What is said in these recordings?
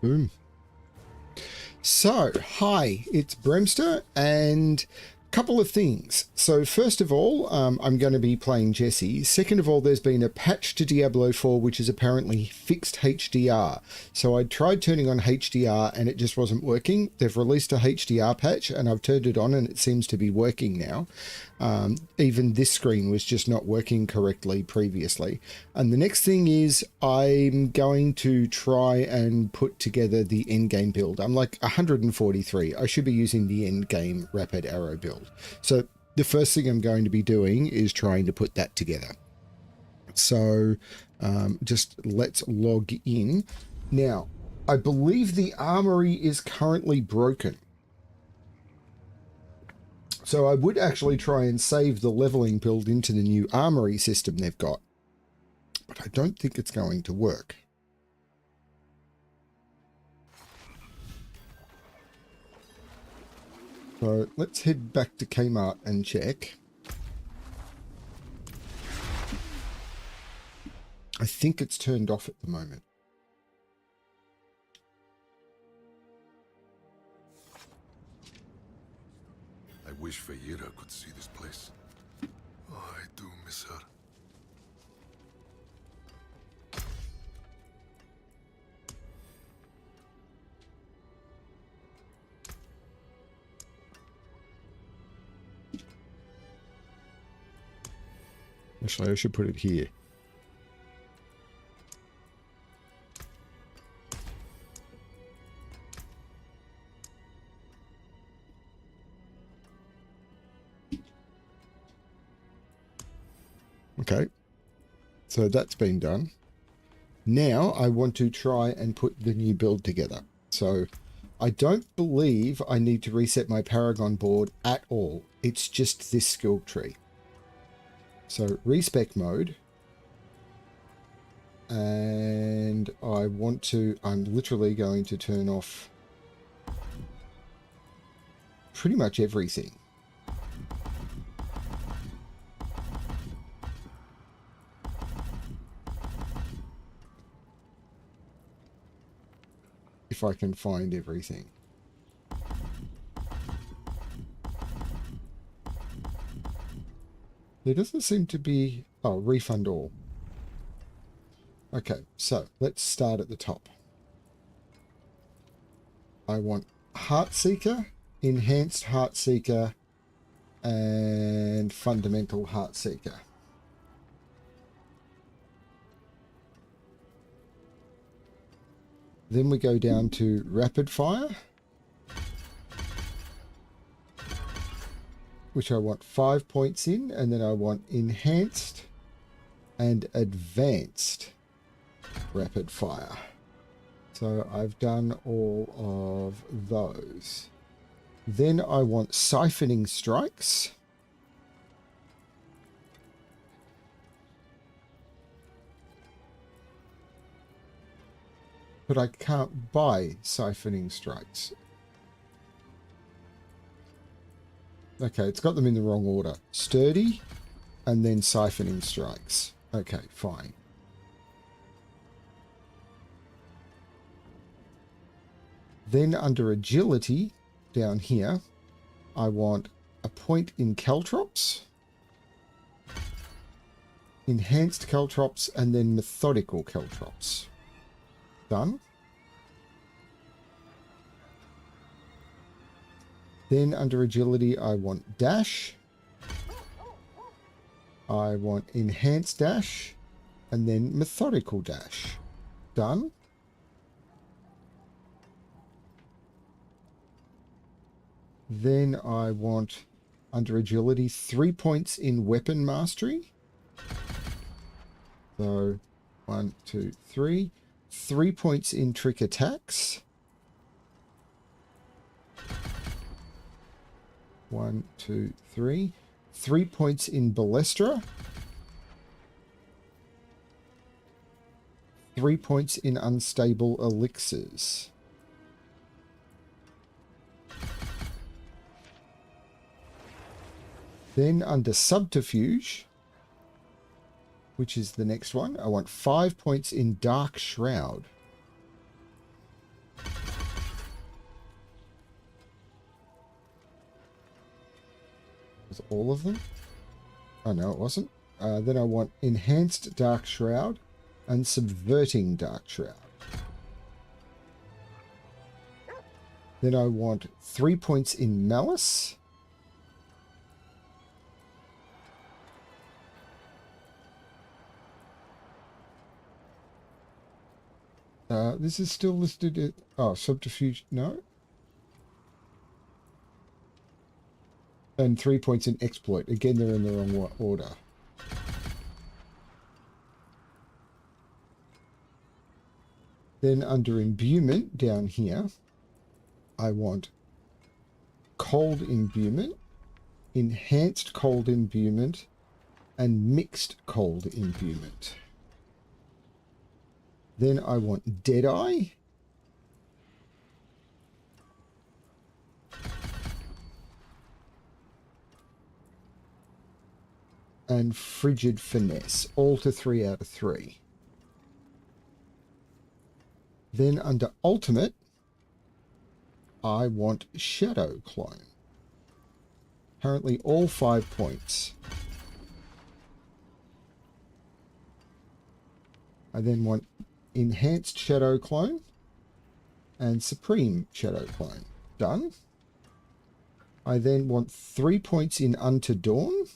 Boom. So, hi, it's Bremster, and a couple of things. So, first of all, I'm going to be playing Jesse. Second of all, there's been a patch to Diablo 4, which has apparently fixed HDR. So, I tried turning on HDR and it just wasn't working. They've released a HDR patch and I've turned it on and it seems to be working now. Even this screen was just not working correctly previously. And the next thing is I'm going to try and put together the endgame build. I'm like 143. I should be using the endgame rapid arrow build. So the first thing I'm going to be doing is trying to put that together. So just let's log in. Now, I believe the armory is currently broken. So I would actually try and save the leveling build into the new armory system they've got, but I don't think it's going to work. So let's head back to Kmart and check. I think it's turned off at the moment. I wish Feyera could see this place. Oh, I do miss her. Actually, I should put it here. Okay, so that's been done. Now I want to try and put the new build together. So I don't believe I need to reset my Paragon board at all. It's just this skill tree. So respec mode. And I'm literally going to turn off pretty much everything. If I can find everything. There doesn't seem to be... Oh, refund all. Okay, so let's start at the top. I want Heartseeker, Enhanced Heartseeker, and Fundamental Heartseeker. Then we go down to Rapid Fire, which I want 5 points in, and then I want Enhanced and Advanced Rapid Fire. So I've done all of those. Then I want Siphoning Strikes. But I can't buy Siphoning Strikes. Okay, it's got them in the wrong order. Sturdy, and then Siphoning Strikes. Okay, fine. Then under Agility, down here, I want a point in Caltrops, Enhanced Caltrops, and then Methodical Caltrops. Done. Then under Agility, I want Dash. I want Enhanced Dash, and then Methodical Dash. Done. Then I want, under Agility, 3 points in Weapon Mastery. So, 1, 2, 3. 3 points in Trick Attacks. 1, 2, 3. 3 points in Ballestra. 3 points in Unstable Elixirs. Then under Subterfuge, which is the next one, I want 5 points in Dark Shroud. was all of them. Oh, no, it wasn't. Then I want Enhanced Dark Shroud and Subverting Dark Shroud. Then I want 3 points in Malice. This is still listed at... Oh, Subterfuge... No. And 3 points in Exploit. Again, they're in the wrong order. Then under Imbuement, down here, I want Cold Imbuement, Enhanced Cold Imbuement, and Mixed Cold Imbuement. Then I want Deadeye. And Frigid Finesse, all to 3 out of 3. Then under Ultimate, I want Shadow Clone. Apparently all 5 points. I then want Enhanced Shadow Clone and Supreme Shadow Clone. Done. I then want 3 points in Unto Dawn.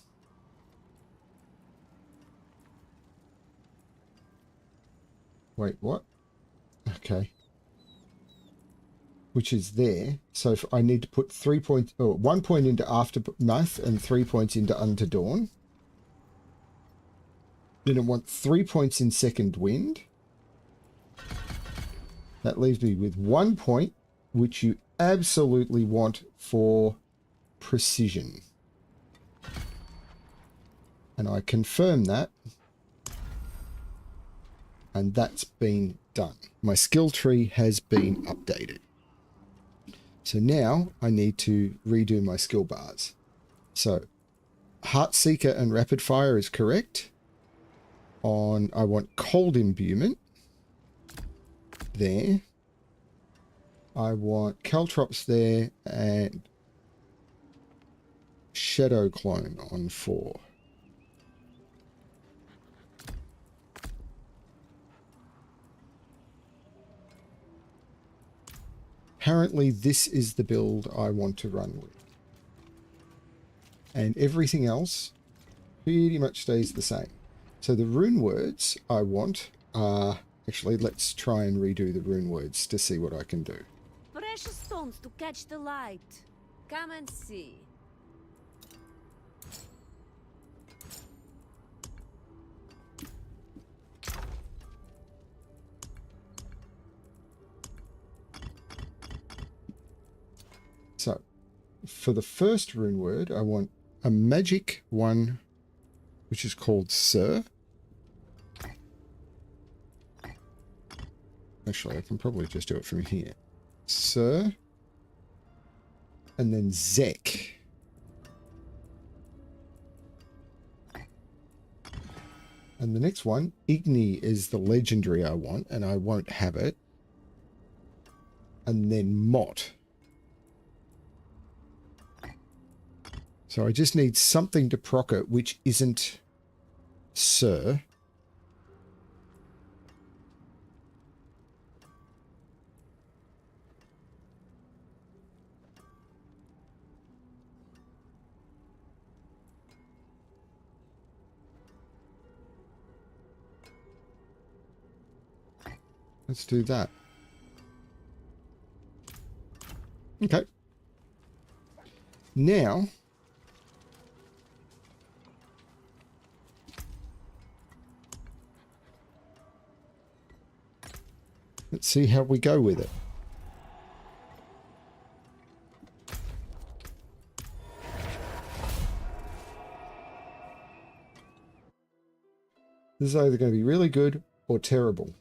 Wait, what? Okay. Which is there. So if I need to put 3 points, or 1 point into Aftermath and 3 points into Unto Dawn. Then I want 3 points in Second Wind. That leaves me with 1 point, which you absolutely want for Precision. And I confirm that. And that's been done. My skill tree has been updated. So now I need to redo my skill bars. So Heartseeker and Rapid Fire is correct. I want Cold Imbuement. There. I want Caltrops there and Shadow Clone on 4. Apparently this is the build I want to run with. And everything else pretty much stays the same. So the rune words I want are... Actually, let's try and redo the rune words to see what I can do. Precious stones to catch the light. Come and see. So, for the first rune word, I want a magic one, which is called Sir. Actually, I can probably just do it from here. Sir. And then Zek. And the next one, Igni, is the legendary I want, and I won't have it. And then Mott. So I just need something to proc it, which isn't Sir. Let's do that. Okay. Now, let's see how we go with it. This is either going to be really good or terrible.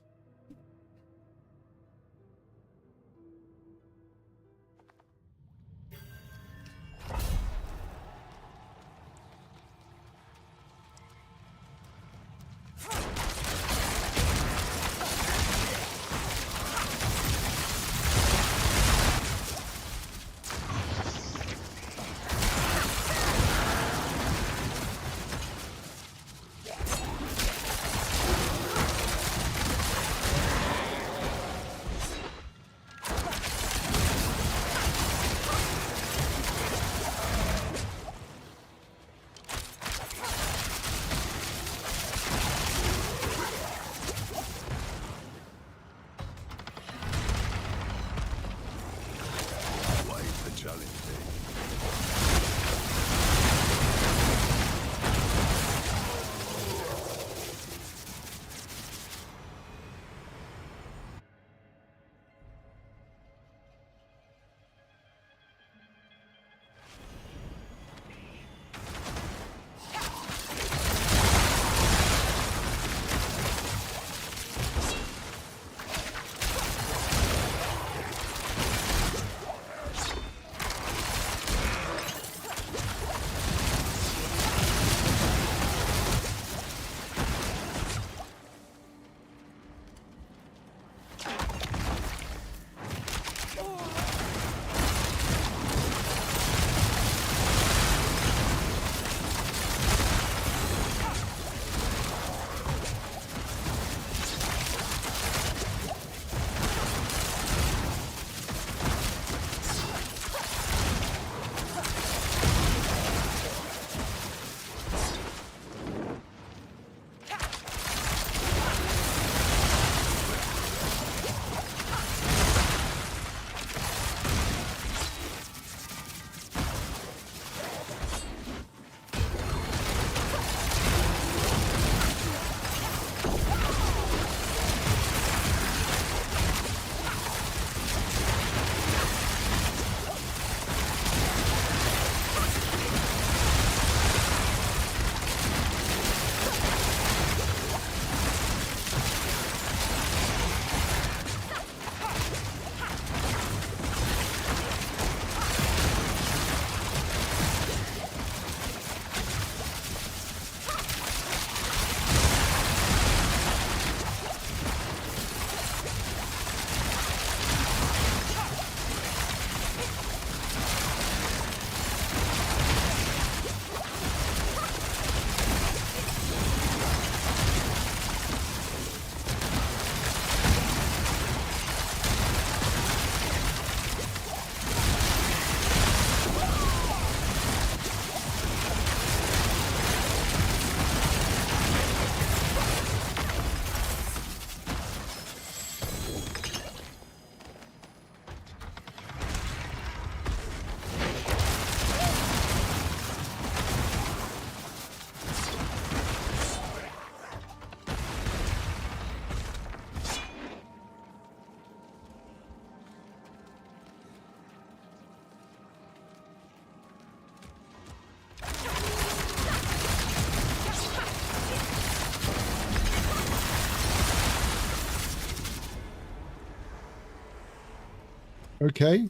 Okay.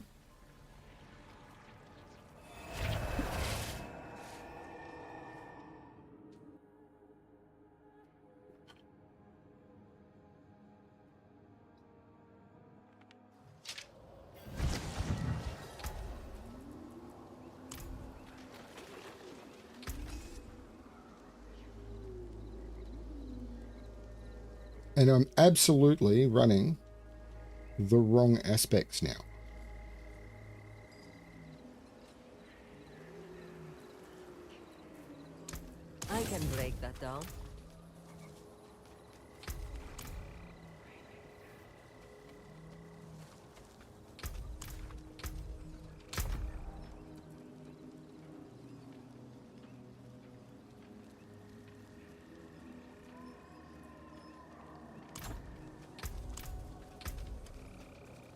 And I'm absolutely running the wrong aspects now. I can break that down.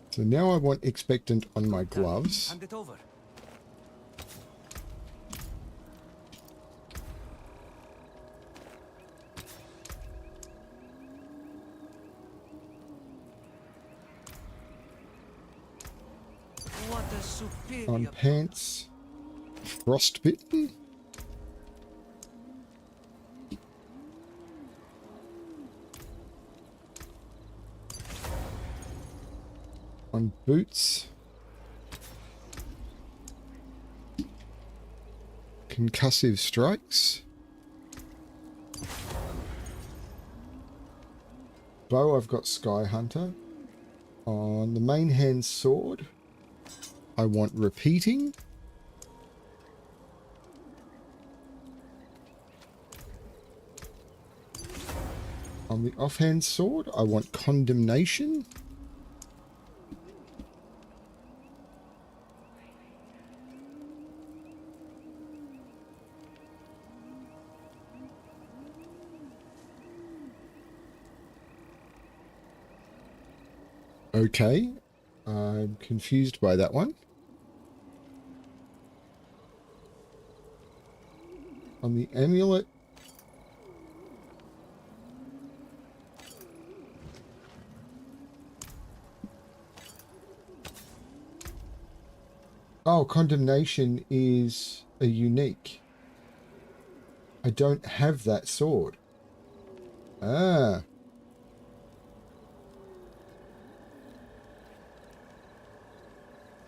So now I want expectant on my gloves. Hand it over. What a superior On pants. Frostbitten. On boots. Concussive strikes. Bow, I've got Sky Hunter. On the main hand sword, I want repeating. On the offhand sword, I want condemnation. Okay, I'm confused by that one. On the amulet, oh, condemnation is a unique. I don't have that sword. Ah.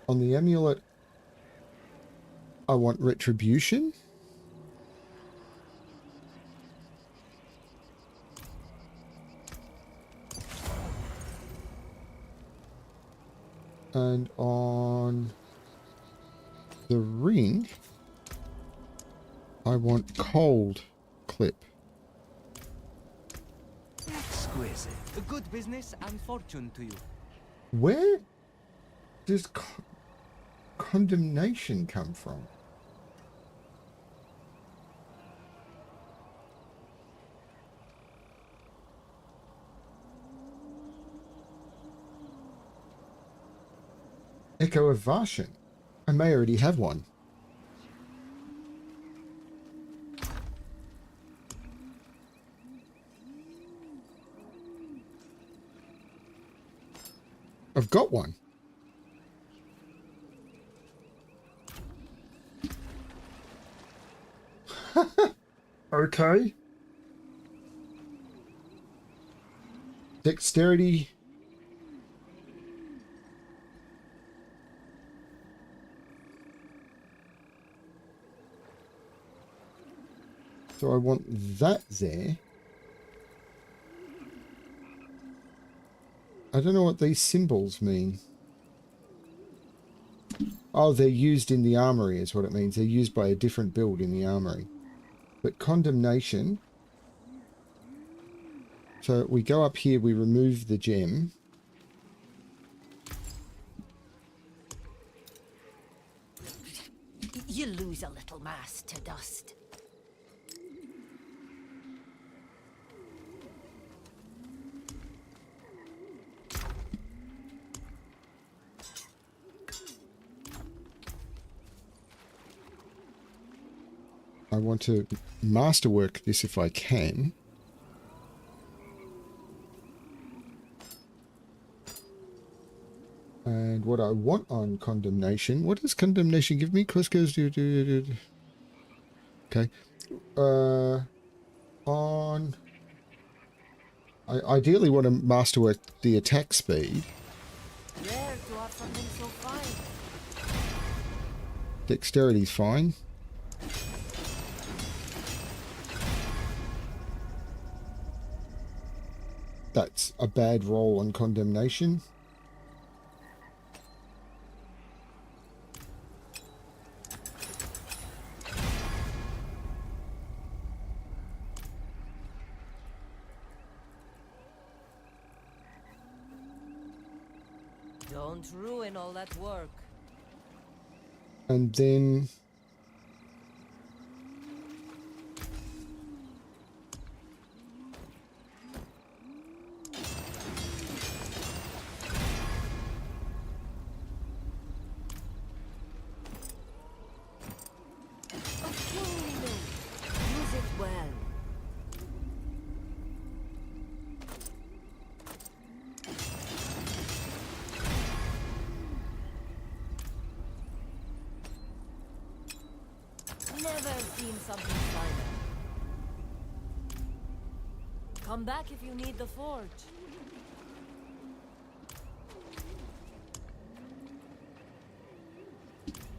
On the amulet, I want retribution. And on the ring, I want cold clip. exquisite. Good business and fortune to you. Where does condemnation come from? Echo of Varshan. I may already have one. I've got one. Okay. Dexterity. So I want that there. I don't know what these symbols mean. Oh, they're used in the armory is what it means. They're used by a different build in the armory. But condemnation. So we go up here, we remove the gem. You lose a little mass to dust. I want to masterwork this if I can. And what I want on condemnation, what does condemnation give me? Clisco's okay. On I ideally want to master the attack speed. Rare to have something so fine. Dexterity's fine. That's a bad roll on condemnation. Don't ruin all that work. And then Use it well. Never seen something finer. Come back if you need the forge.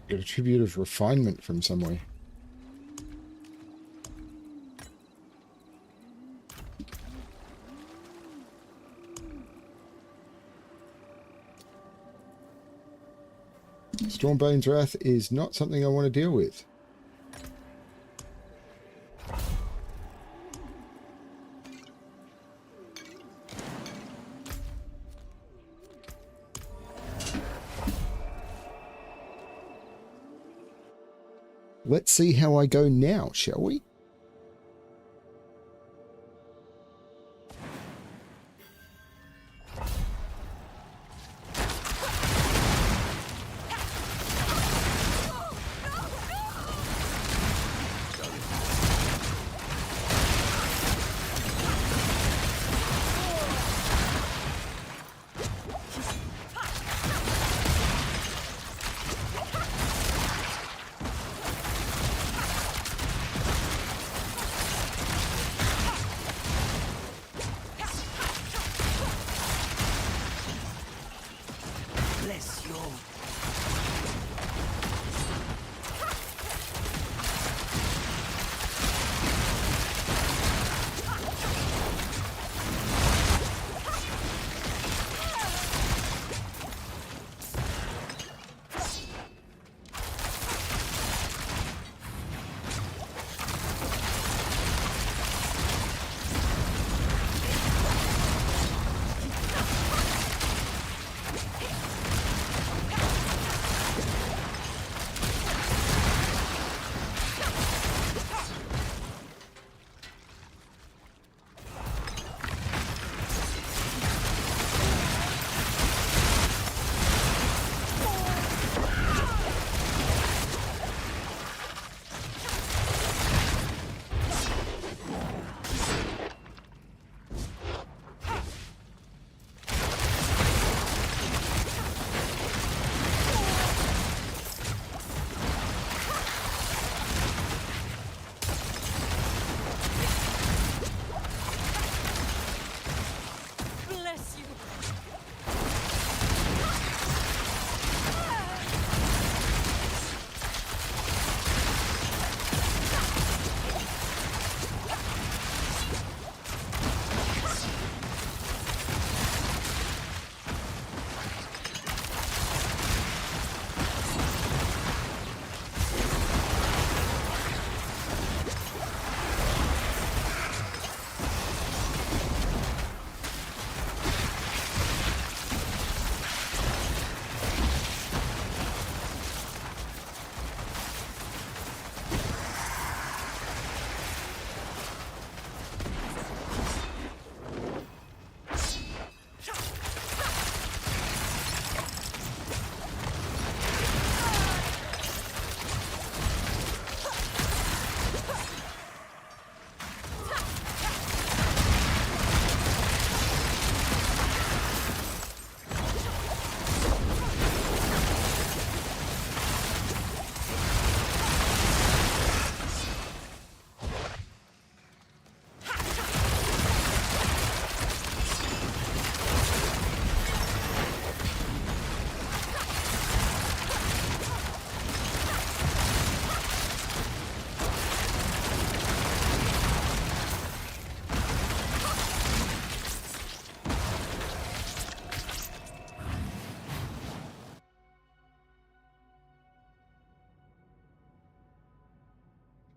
get a tribute of refinement from somewhere. Stormbane's Wrath is not something I want to deal with. Let's see how I go now, shall we?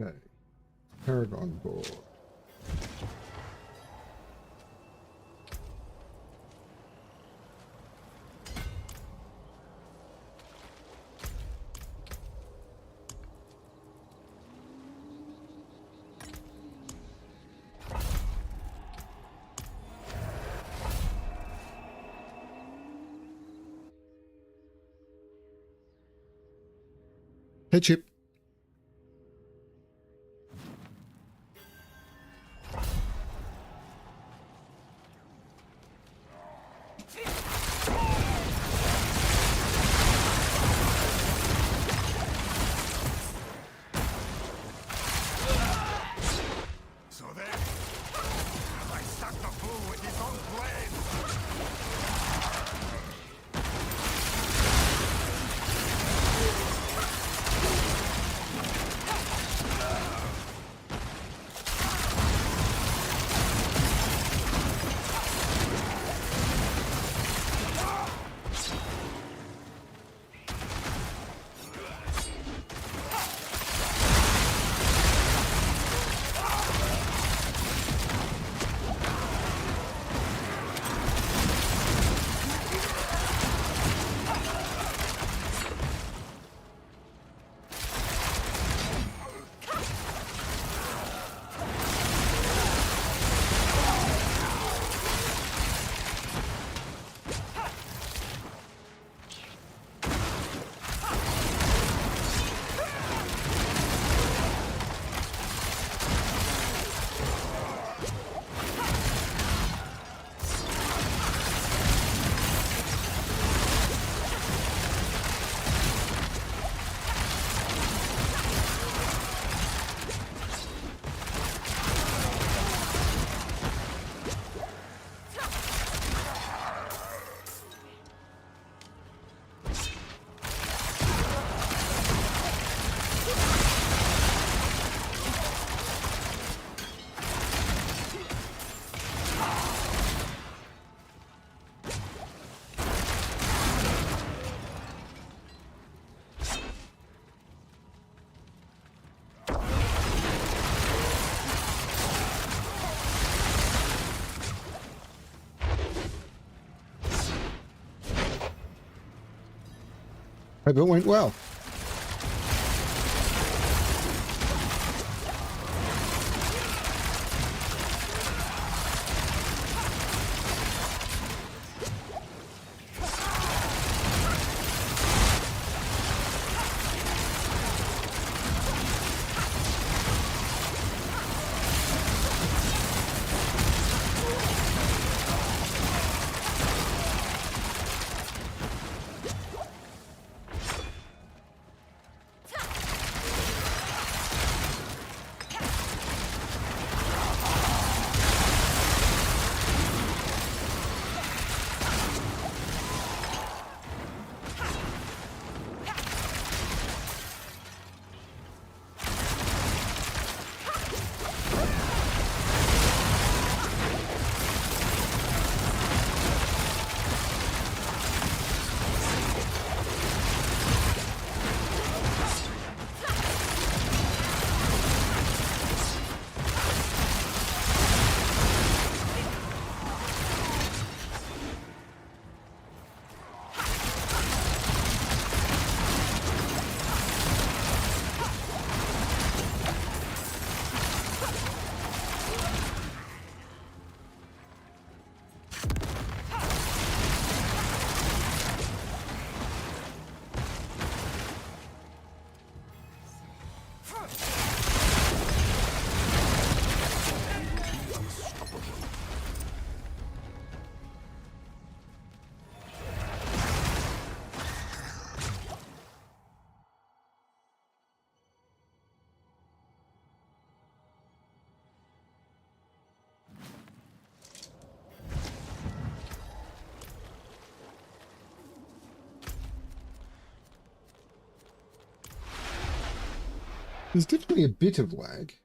Okay. Paragon board. Hey, Chip. So then, have I stuck the fool with his own blade? Hope it went well. There's definitely a bit of lag.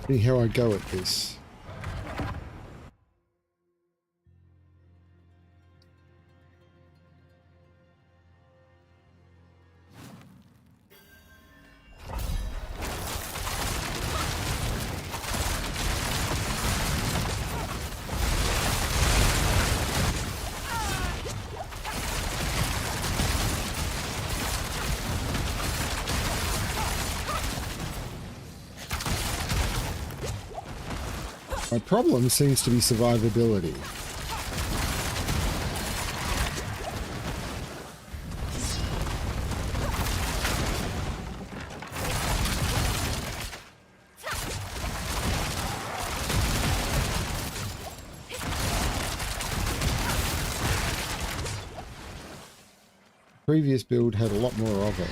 See how I go at this. My problem seems to be survivability. Previous build had a lot more of it.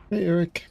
Hey, Eric.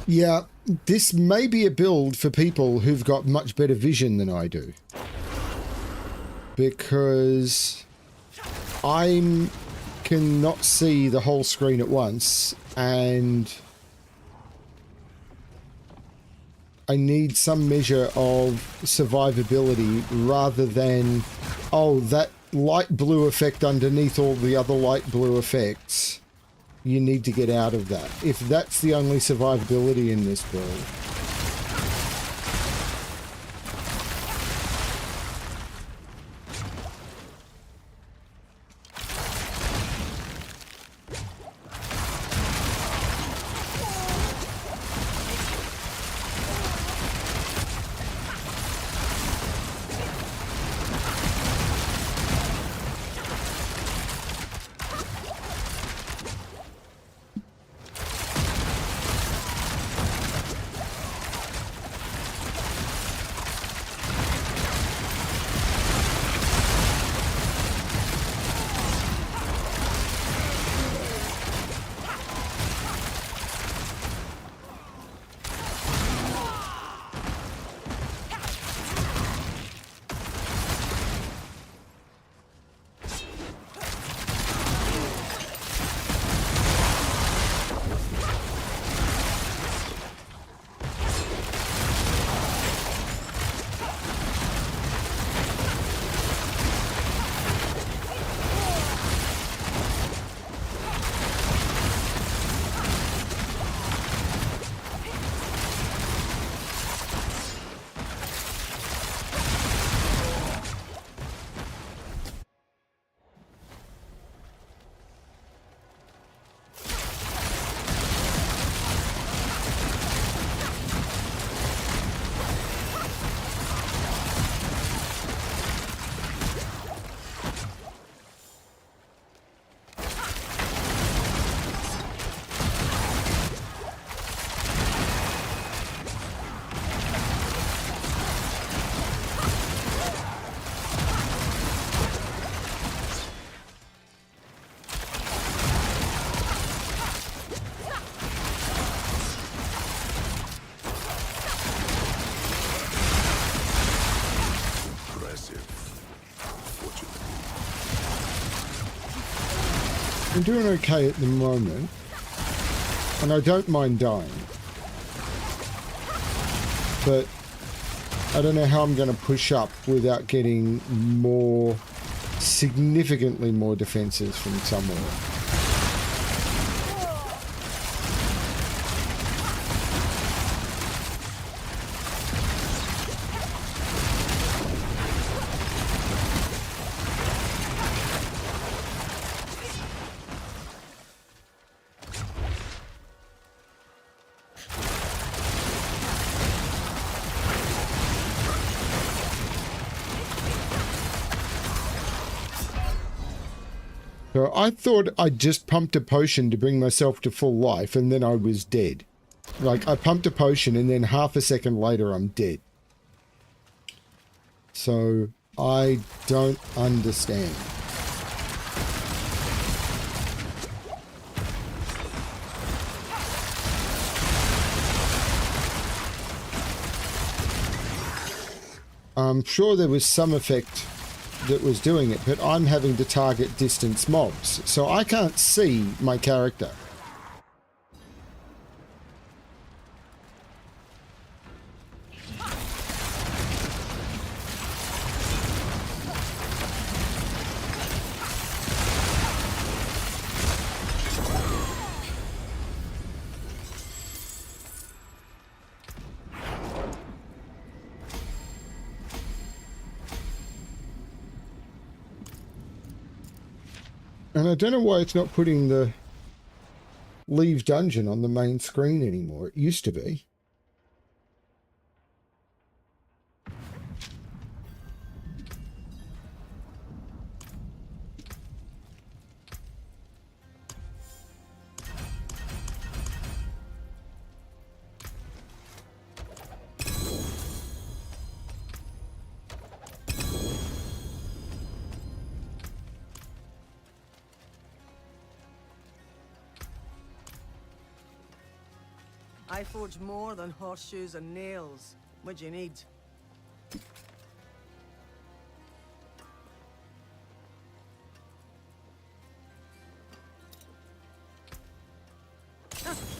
Yeah, this may be a build for people who've got much better vision than I do. Because I cannot see the whole screen at once, and I need some measure of survivability rather than, oh, that light blue effect underneath all the other light blue effects. You need to get out of that. If that's the only survivability in this build. I'm doing okay at the moment, and I don't mind dying, but I don't know how I'm going to push up without getting more, significantly more defenses from somewhere. So I thought I just pumped a potion to bring myself to full life, and then I was dead. Like, I pumped a potion, and then half a second later, I'm dead. So, I don't understand. I'm sure there was some effect that was doing it, but I'm having to target distance mobs, so I can't see my character. And I don't know why it's not putting the leave dungeon on the main screen anymore. It used to be. I forge more than horseshoes and nails. What do you need?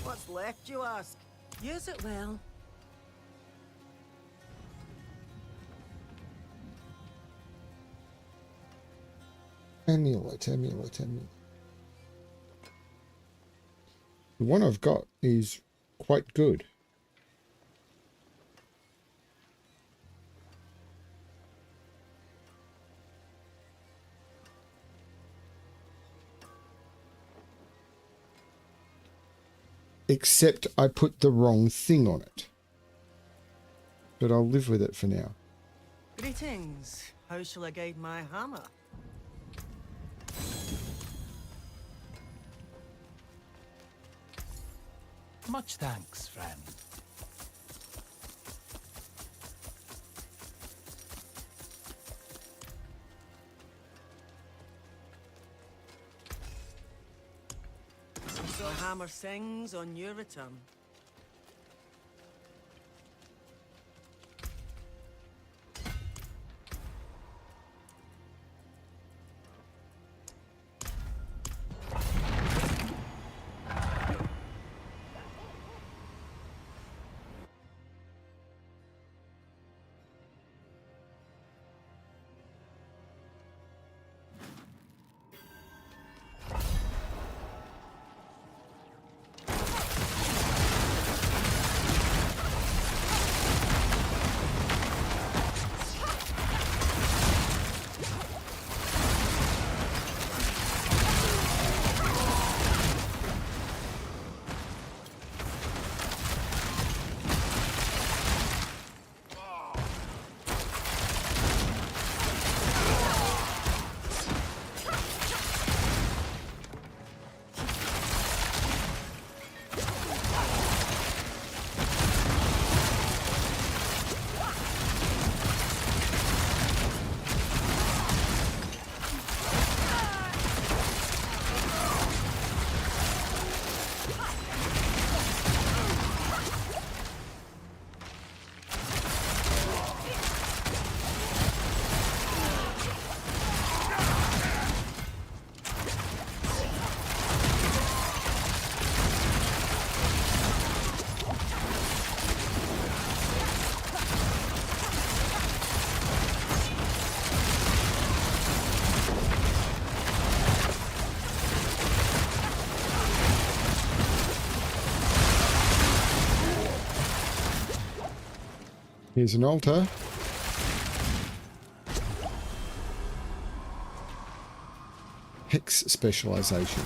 What's left, you ask? Use it well. Amulet, amulet, amulet. The one I've got is quite good. Except I put the wrong thing on it. But I'll live with it for now. Greetings. How shall I guide my hammer? Much thanks, friend. So hammer sings on your return. Here's an altar. Hex specialization.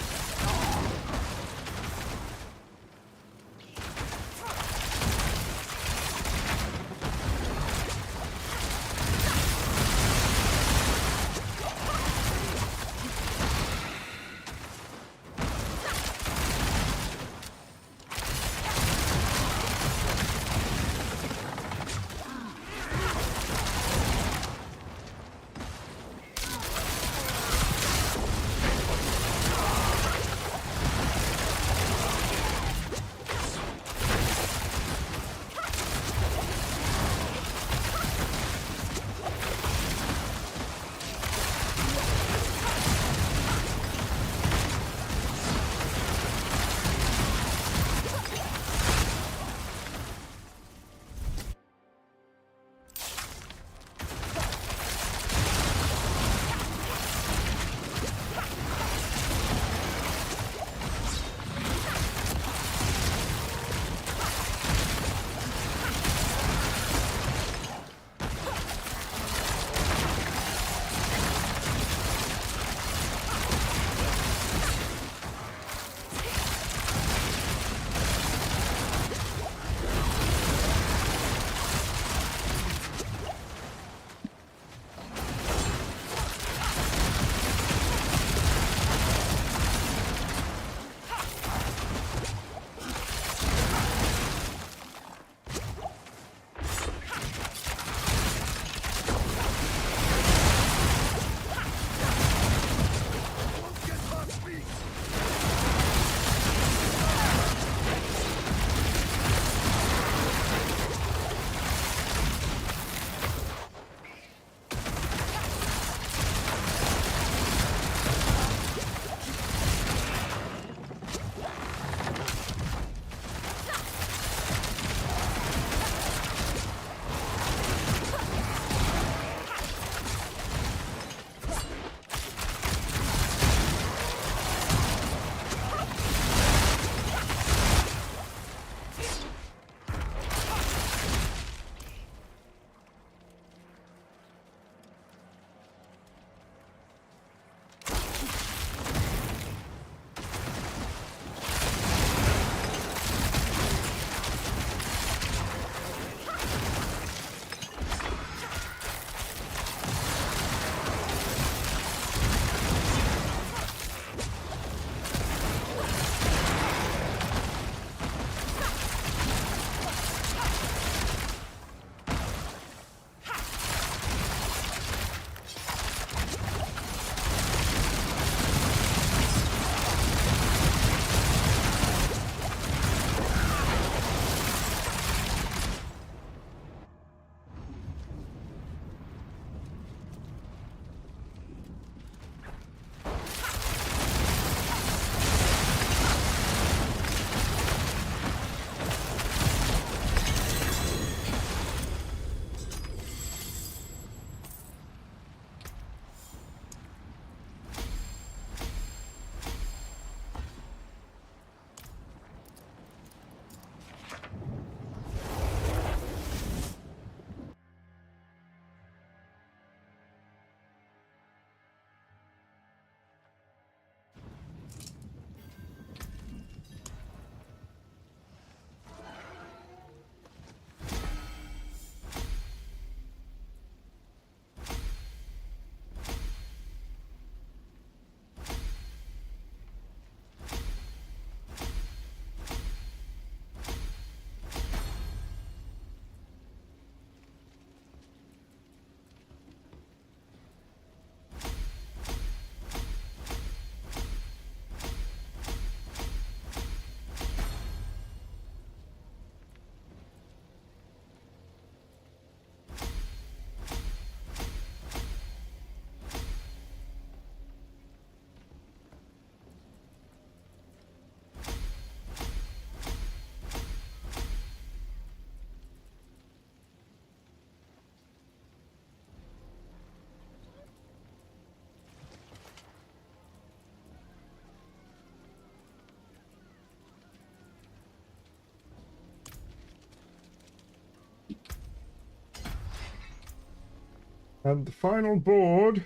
And the final board.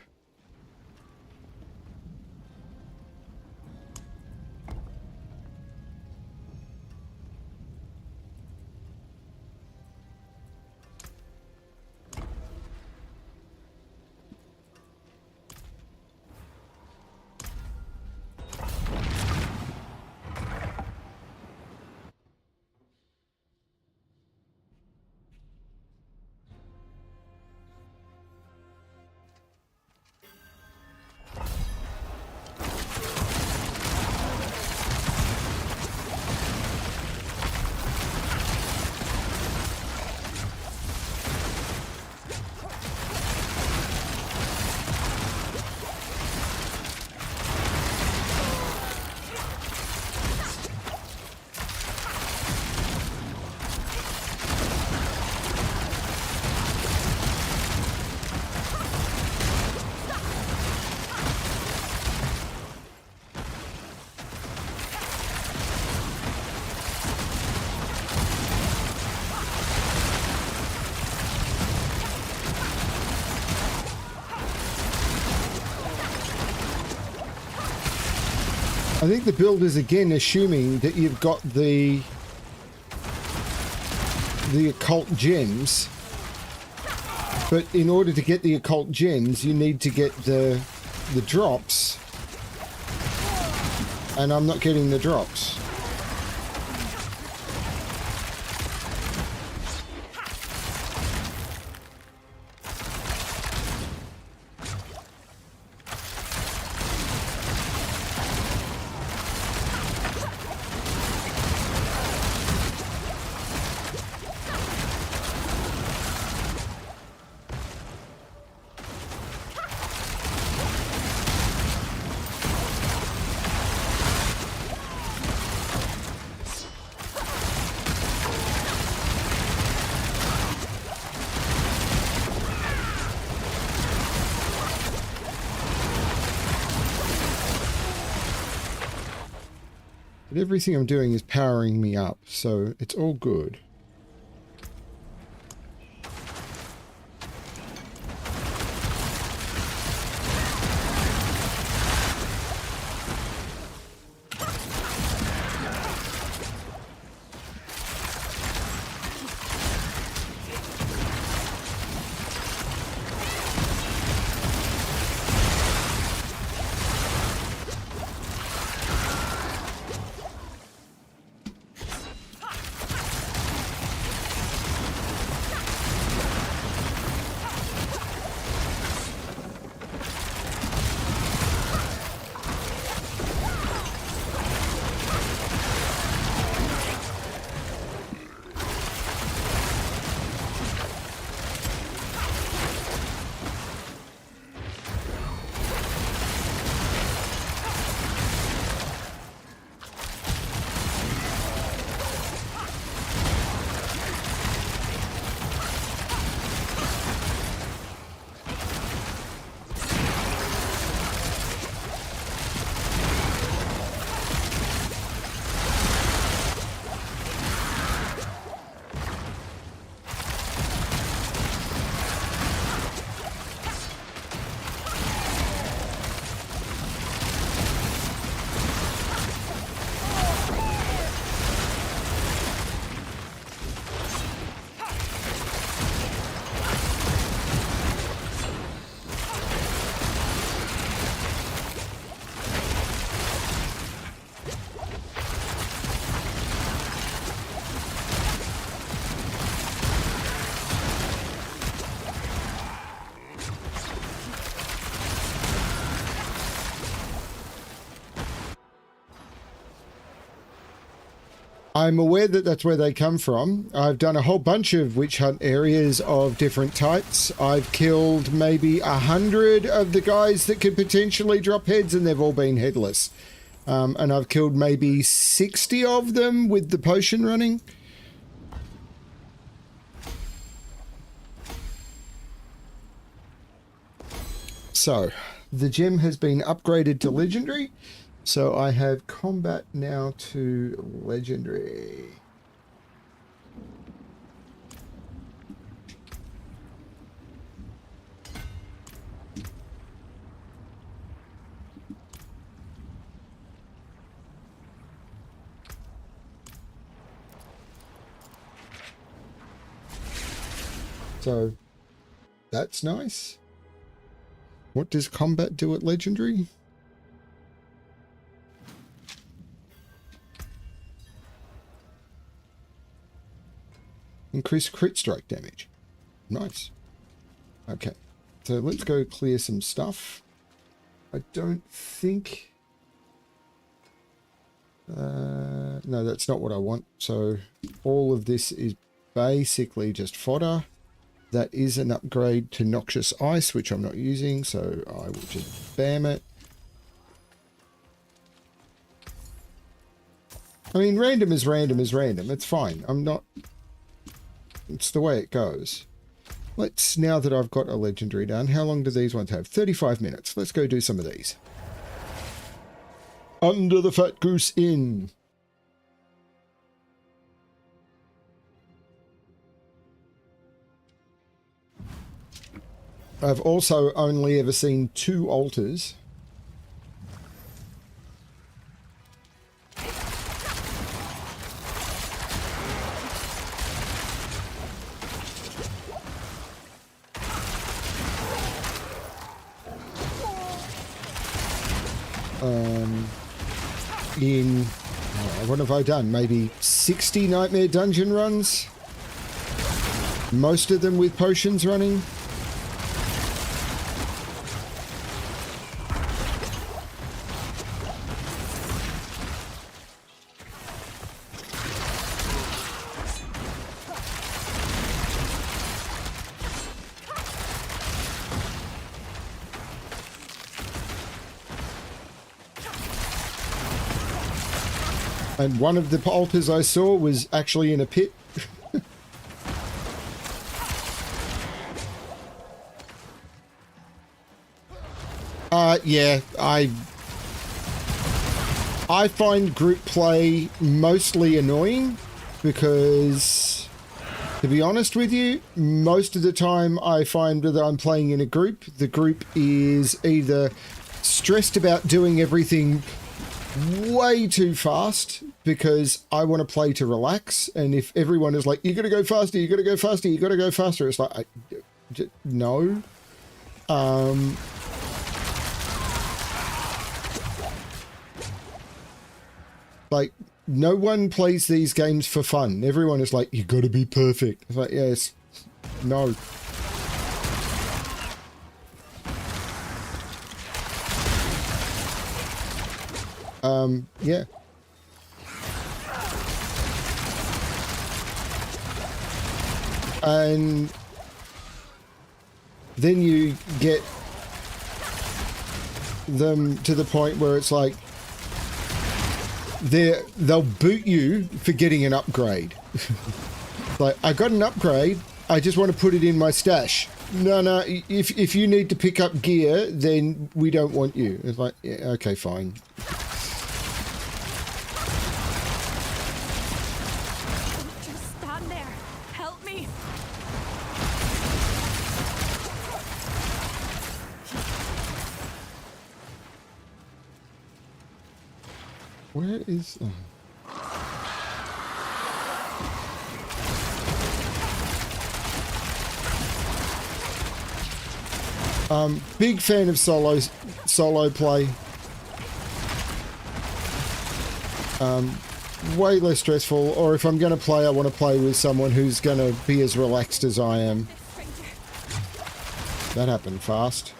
I think the build is again assuming that you've got the occult gems, but in order to get the occult gems you need to get the drops, and I'm not getting the drops. But everything I'm doing is powering me up, so it's all good. I'm aware that that's where they come from. I've done a whole bunch of witch hunt areas of different types. I've killed maybe 100 of the guys that could potentially drop heads, and they've all been headless. And I've killed maybe 60 of them with the potion running. So, the gem has been upgraded to legendary. So I have combat now to legendary. So that's nice. What does combat do at legendary? Increase crit strike damage. Nice. Okay. So let's go clear some stuff. I don't think... no, that's not what I want. So all of this is basically just fodder. That is an upgrade to Noxious Ice, which I'm not using, so I will just bam it. I mean, random is random is random. It's fine. I'm not... It's the way it goes. Let's, now that I've got a legendary done, how long do these ones have? 35 minutes. Let's go do some of these. Under the Fat Goose Inn. I've also only ever seen 2 altars. In, what have I done? Maybe 60 Nightmare Dungeon runs? Most of them with potions running. And one of the altars I saw was actually in a pit. Yeah, I find group play mostly annoying because, to be honest with you, most of the time I find that I'm playing in a group. The group is either stressed about doing everything way too fast because I want to play to relax, and if everyone is like, you gotta go faster, you gotta go faster, you gotta go faster, it's like, no. Like, no one plays these games for fun. Everyone is like, you gotta be perfect. It's like, yes, no. Yeah. And then you get them to the point where it's like they'll boot you for getting an upgrade. Like, I got an upgrade, I just want to put it in my stash. No, if you need to pick up gear, then we don't want you. It's like, yeah, okay, fine. Just stand there. Help me. Where is... big fan of solo play. Way less stressful, or if I'm going to play, I want to play with someone who's going to be as relaxed as I am. That happened fast.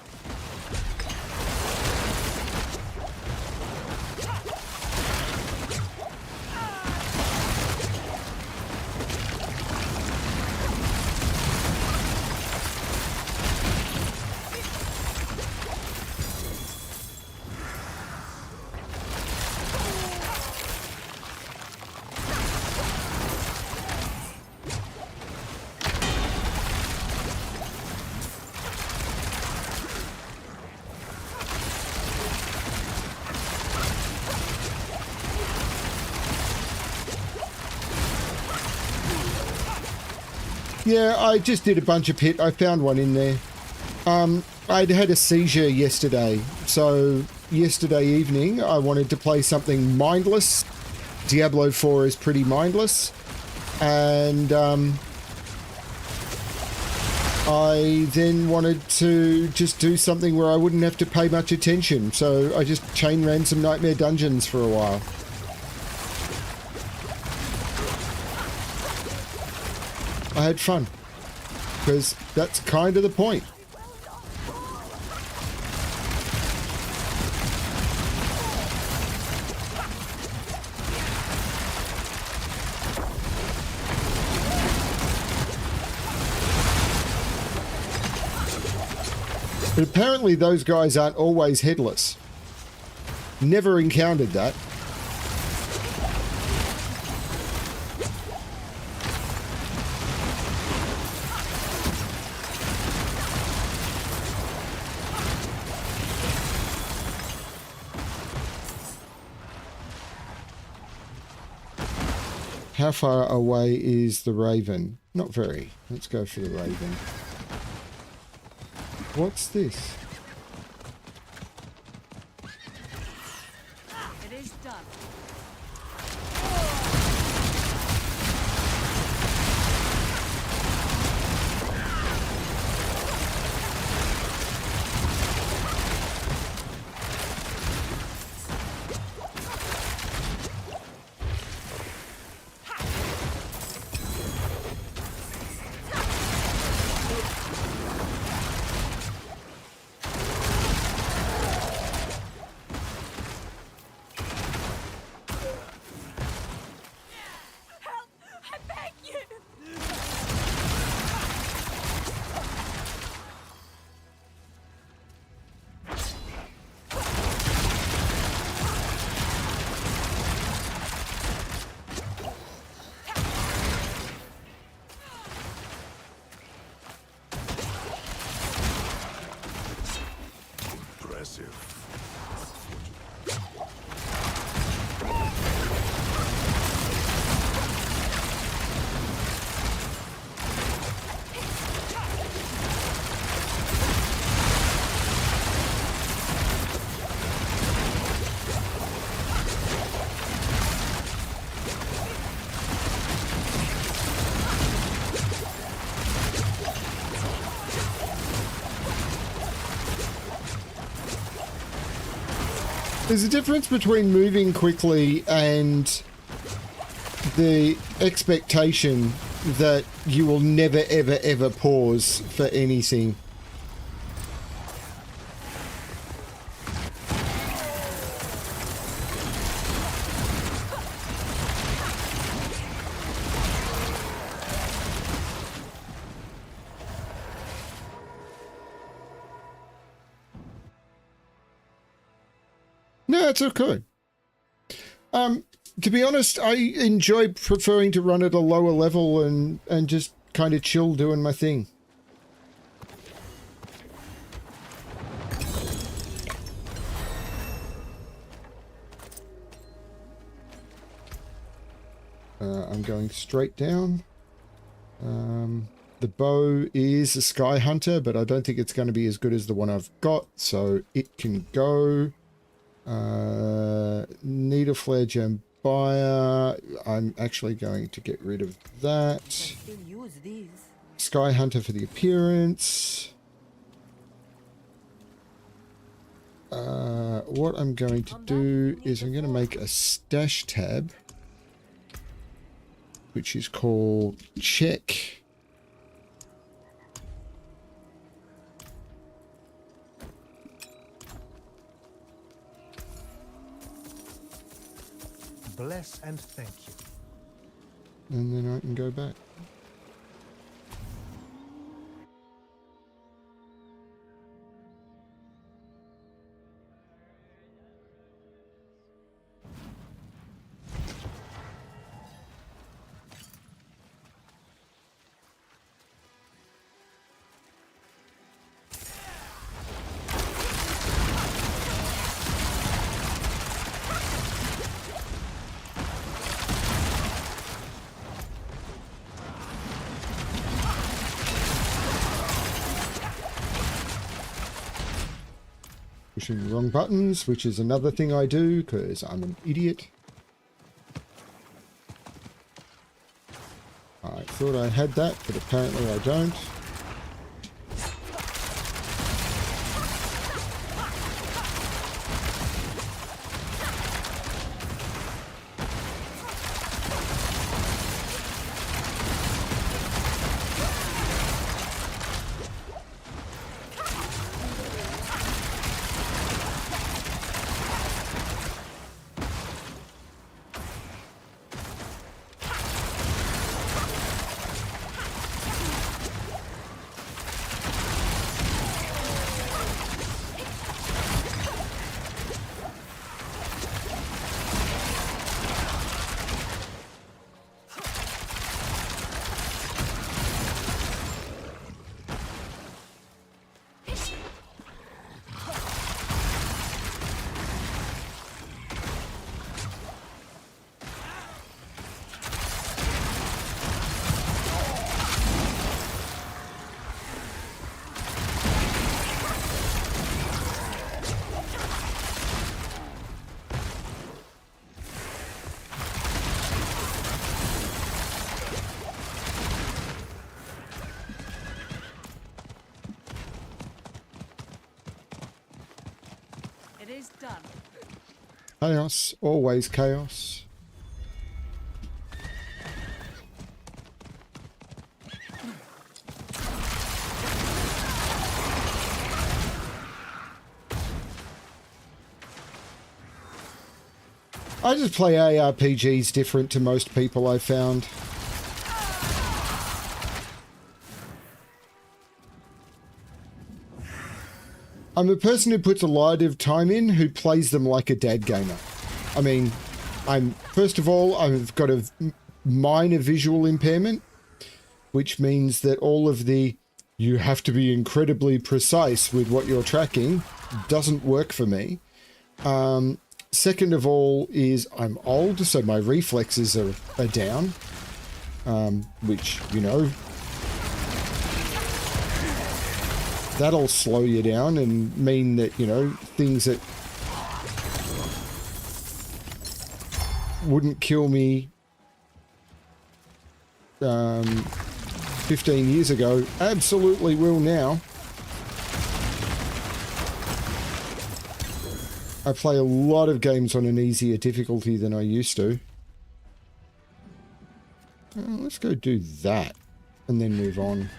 Yeah, I just did a bunch of pit. I found one in there. I'd had a seizure yesterday, so yesterday evening I wanted to play something mindless. Diablo 4 is pretty mindless, and I then wanted to just do something where I wouldn't have to pay much attention, so I just chain ran some Nightmare Dungeons for a while. I had fun, because that's kind of the point. But apparently those guys aren't always headless. Never encountered that. How far away is the Raven? Not very. Let's go for the Raven. What's this? It is done. There's a difference between moving quickly and the expectation that you will never, ever, ever pause for anything. No, it's okay. To be honest, I enjoy preferring to run at a lower level and just kind of chill doing my thing. I'm going straight down. The bow is a Sky Hunter, but I don't think it's going to be as good as the one I've got, so it can go. Needle Flare Jambaya. I'm actually going to get rid of that. Still use these. Sky Hunter for the appearance. What I'm going to do is I'm going to make a stash tab, which is called check. Bless and thank you. And then I can go back. Pushing the wrong buttons, which is another thing I do because I'm an idiot. I thought I had that, but apparently I don't. Chaos, always chaos. I just play ARPGs different to most people, I found. I'm a person who puts a lot of time in, who plays them like a dad gamer. I mean, first of all, I've got a minor visual impairment, which means that all of the you have to be incredibly precise with what you're tracking doesn't work for me. Second of all is I'm old, so my reflexes are down, which, you know, that'll slow you down and mean that, you know, things that wouldn't kill me 15 years ago absolutely will now. I play a lot of games on an easier difficulty than I used to. Let's go do that and then move on.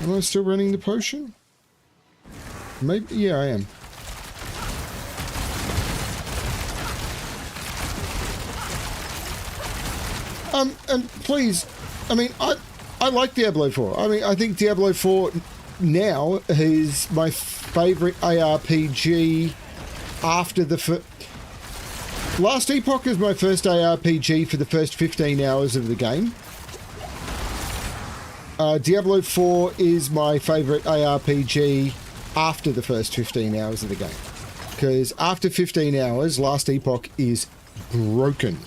Am I still running the potion? Maybe, yeah, I am. And please, I mean, I like Diablo 4. I mean, I think Diablo 4 now is my favorite ARPG after the Last Epoch is my first ARPG for the first 15 hours of the game. Diablo 4 is my favourite ARPG after the first 15 hours of the game. Because after 15 hours, Last Epoch is broken.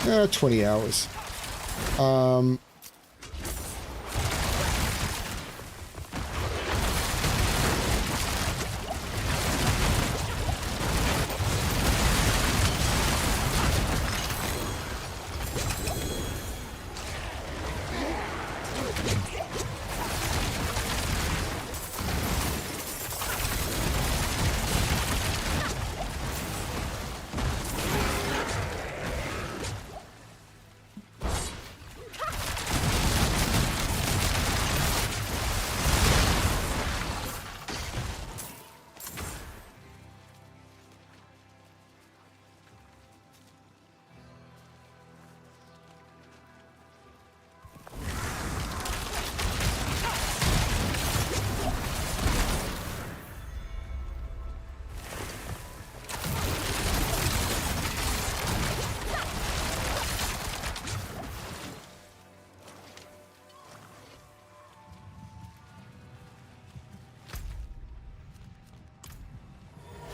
20 hours.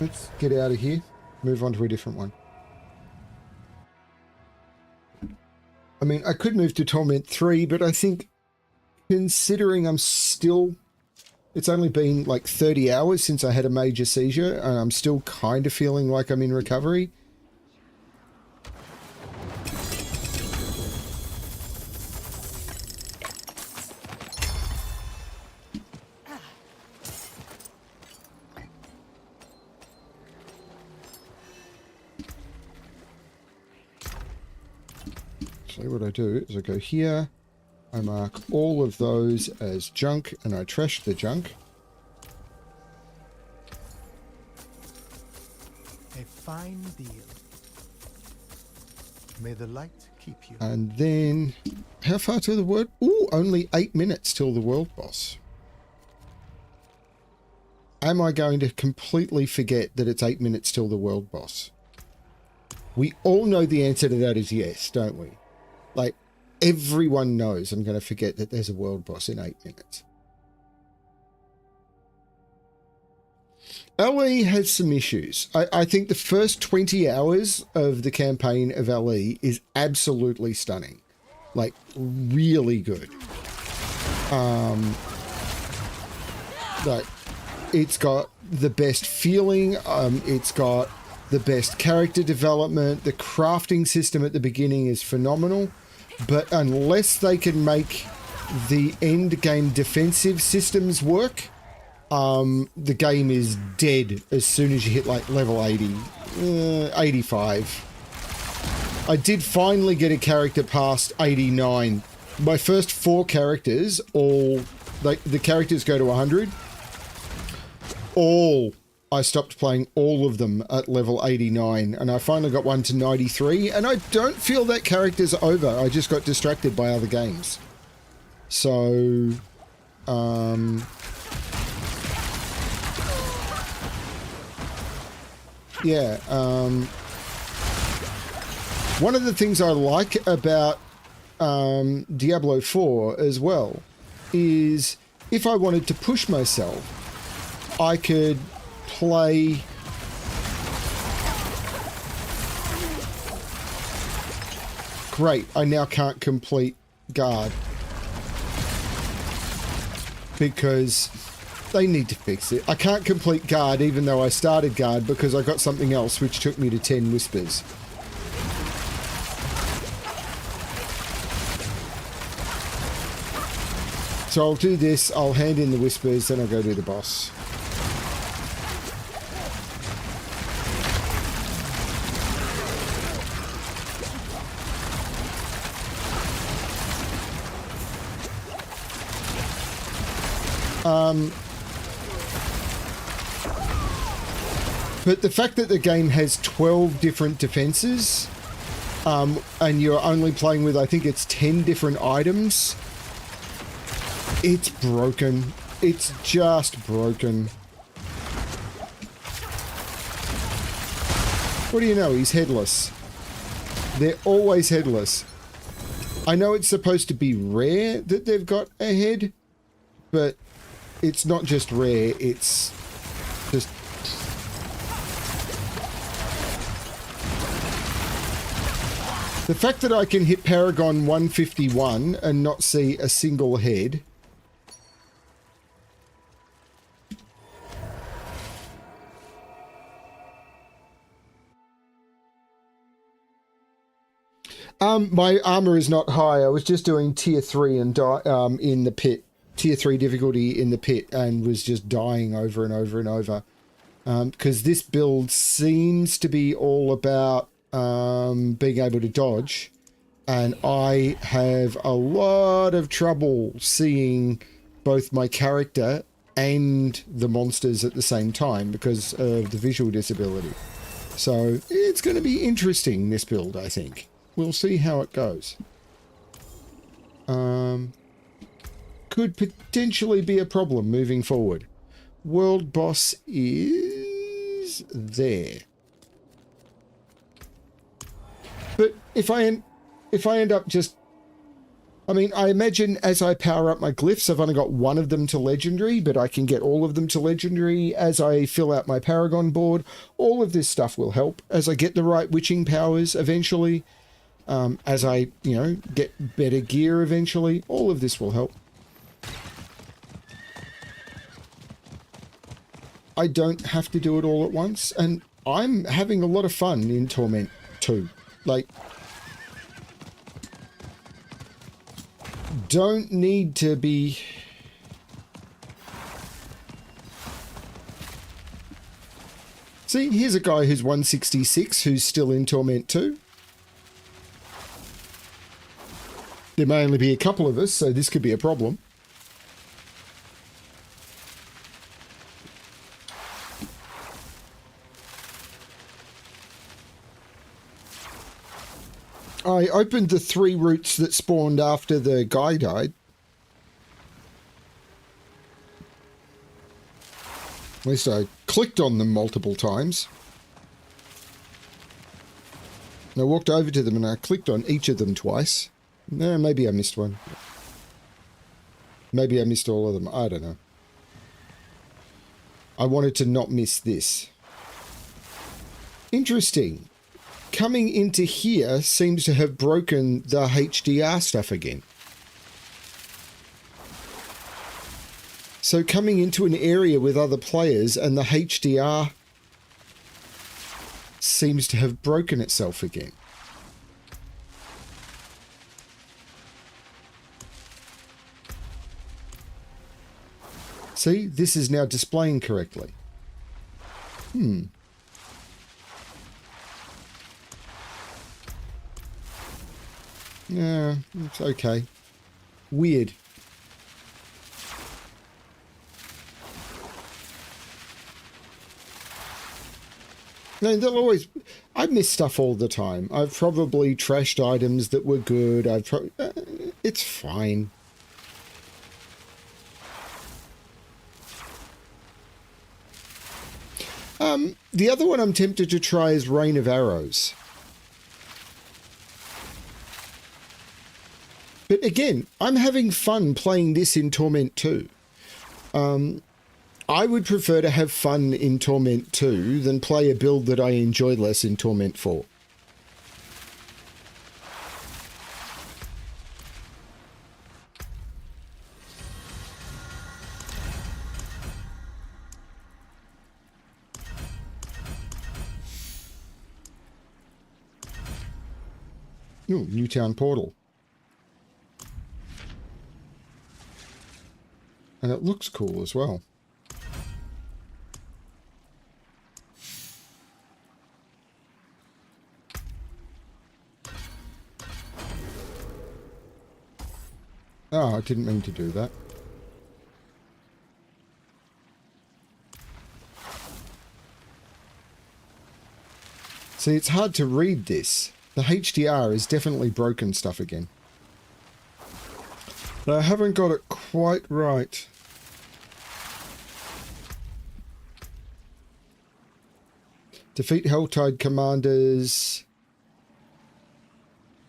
Let's get out of here. Move on to a different one. I mean, I could move to Torment 3, but I think considering it's only been like 30 hours since I had a major seizure, and I'm still kind of feeling like I'm in recovery. So what I do is I go here, I mark all of those as junk, and I trash the junk. A fine deal. May the light keep you. And then, how far to the world? Ooh, only 8 minutes till the world boss. am I going to completely forget that it's 8 minutes till the world boss? We all know the answer to that is yes, don't we? Like, everyone knows I'm going to forget that there's a world boss in 8 minutes. LE has some issues. I think the first 20 hours of the campaign of LE is absolutely stunning. Like, really good. Like, it's got the best feeling. It's got the best character development. The crafting system at the beginning is phenomenal. But unless they can make the end game defensive systems work, the game is dead as soon as you hit like level 80, 85. I did finally get a character past 89. My first 4 characters, all, like, the characters go to 100. I stopped playing all of them at level 89, and I finally got one to 93, and I don't feel that character's over. I just got distracted by other games. So, yeah, one of the things I like about Diablo 4 as well is if I wanted to push myself, I could play great. I now can't complete guard because they need to fix it. I can't complete guard even though I started guard because I got something else which took me to 10 whispers. So I'll do this, I'll hand in the whispers, then I'll go do the boss. But the fact that the game has 12 different defenses, and you're only playing with, I think it's 10 different items, it's broken. It's just broken. What do you know? He's headless. They're always headless. I know it's supposed to be rare that they've got a head, but it's not just rare, it's just... The fact that I can hit Paragon 151 and not see a single head... my armor is not high. I was just doing tier 3 and in the pit. Tier 3 difficulty in the pit and was just dying over and over and over. Because this build seems to be all about being able to dodge. And I have a lot of trouble seeing both my character and the monsters at the same time because of the visual disability. So it's going to be interesting, this build, I think. We'll see how it goes. Could potentially be a problem moving forward. World boss is there. But if I end up just... I mean, I imagine as I power up my glyphs, I've only got one of them to legendary, but I can get all of them to legendary as I fill out my Paragon board. All of this stuff will help as I get the right witching powers eventually. As I, you know, get better gear eventually. All of this will help. I don't have to do it all at once, and I'm having a lot of fun in Torment 2. Like, don't need to be... See, here's a guy who's 166 who's still in Torment 2. There may only be a couple of us, so this could be a problem. I opened the 3 routes that spawned after the guy died. At least I clicked on them multiple times. And I walked over to them and I clicked on each of them twice. No, maybe I missed one. Maybe I missed all of them. I don't know. I wanted to not miss this. Interesting. Coming into here seems to have broken the HDR stuff again. So coming into an area with other players and the HDR seems to have broken itself again. See, this is now displaying correctly. Yeah, it's okay. Weird. No, they'll always... I miss stuff all the time. I've probably trashed items that were good. It's fine. The other one I'm tempted to try is Rain of Arrows. But again, I'm having fun playing this in Torment 2. I would prefer to have fun in Torment 2 than play a build that I enjoy less in Torment 4. Ooh, Newtown Portal. And it looks cool as well. Oh, I didn't mean to do that. See, it's hard to read this. The HDR has definitely broken stuff again. But I haven't got it quite right. Defeat Helltide commanders.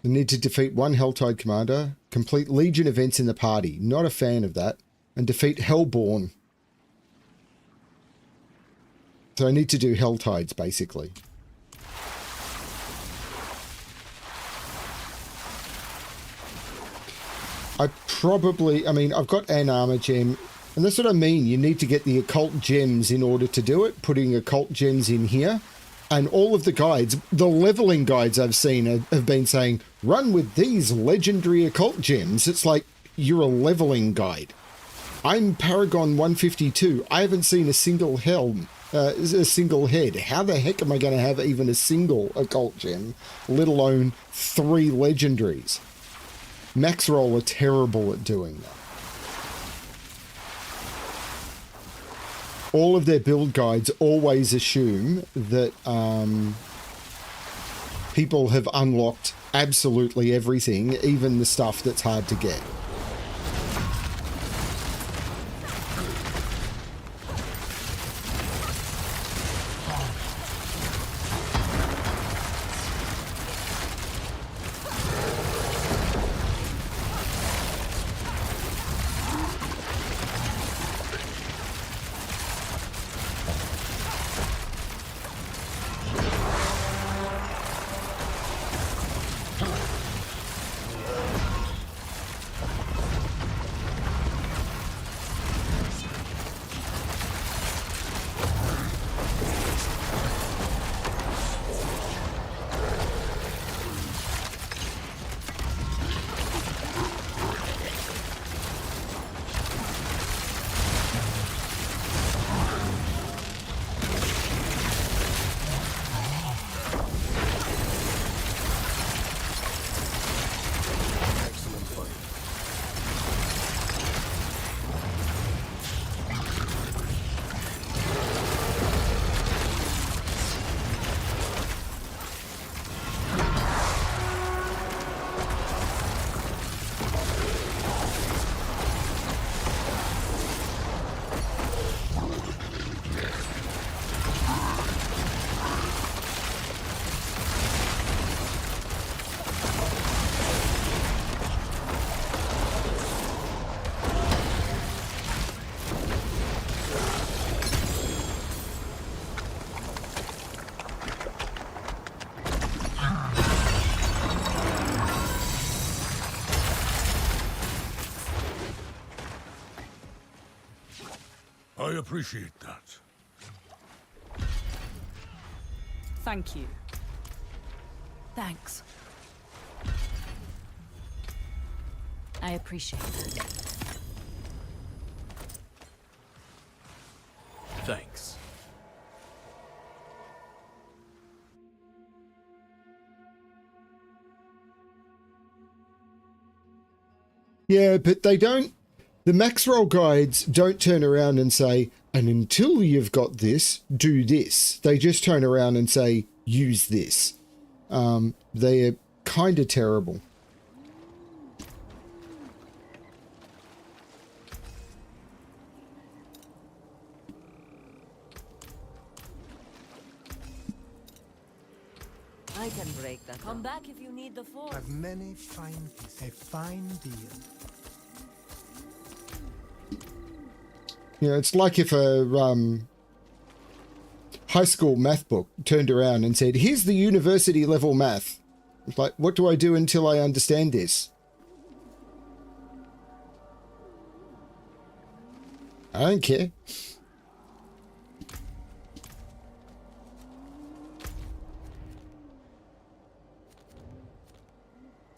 You need to defeat one Helltide commander. Complete Legion events in the party. Not a fan of that. And defeat Hellborn. So I need to do Helltides, basically. I mean, I've got an armor gem, and that's what I mean. You need to get the occult gems in order to do it, putting occult gems in here. And all of the guides, the leveling guides I've seen have been saying, run with these legendary occult gems. It's like, you're a leveling guide. I'm Paragon 152. I haven't seen a single helm, a single head. How the heck am I going to have even a single occult gem, let alone 3 legendaries? Max Roll are terrible at doing that. All of their build guides always assume that people have unlocked absolutely everything, even the stuff that's hard to get. I appreciate that. Thank you. Thanks. I appreciate it. Thanks. Yeah, but they don't. The max roll guides don't turn around and say, and until you've got this, do this. They just turn around and say, use this. They're kind of terrible. I can break that. Come back if you need the force. Have many fine pieces. A fine deal. You know, it's like if a high school math book turned around and said, here's the university level math. It's like, what do I do until I understand this? I don't care.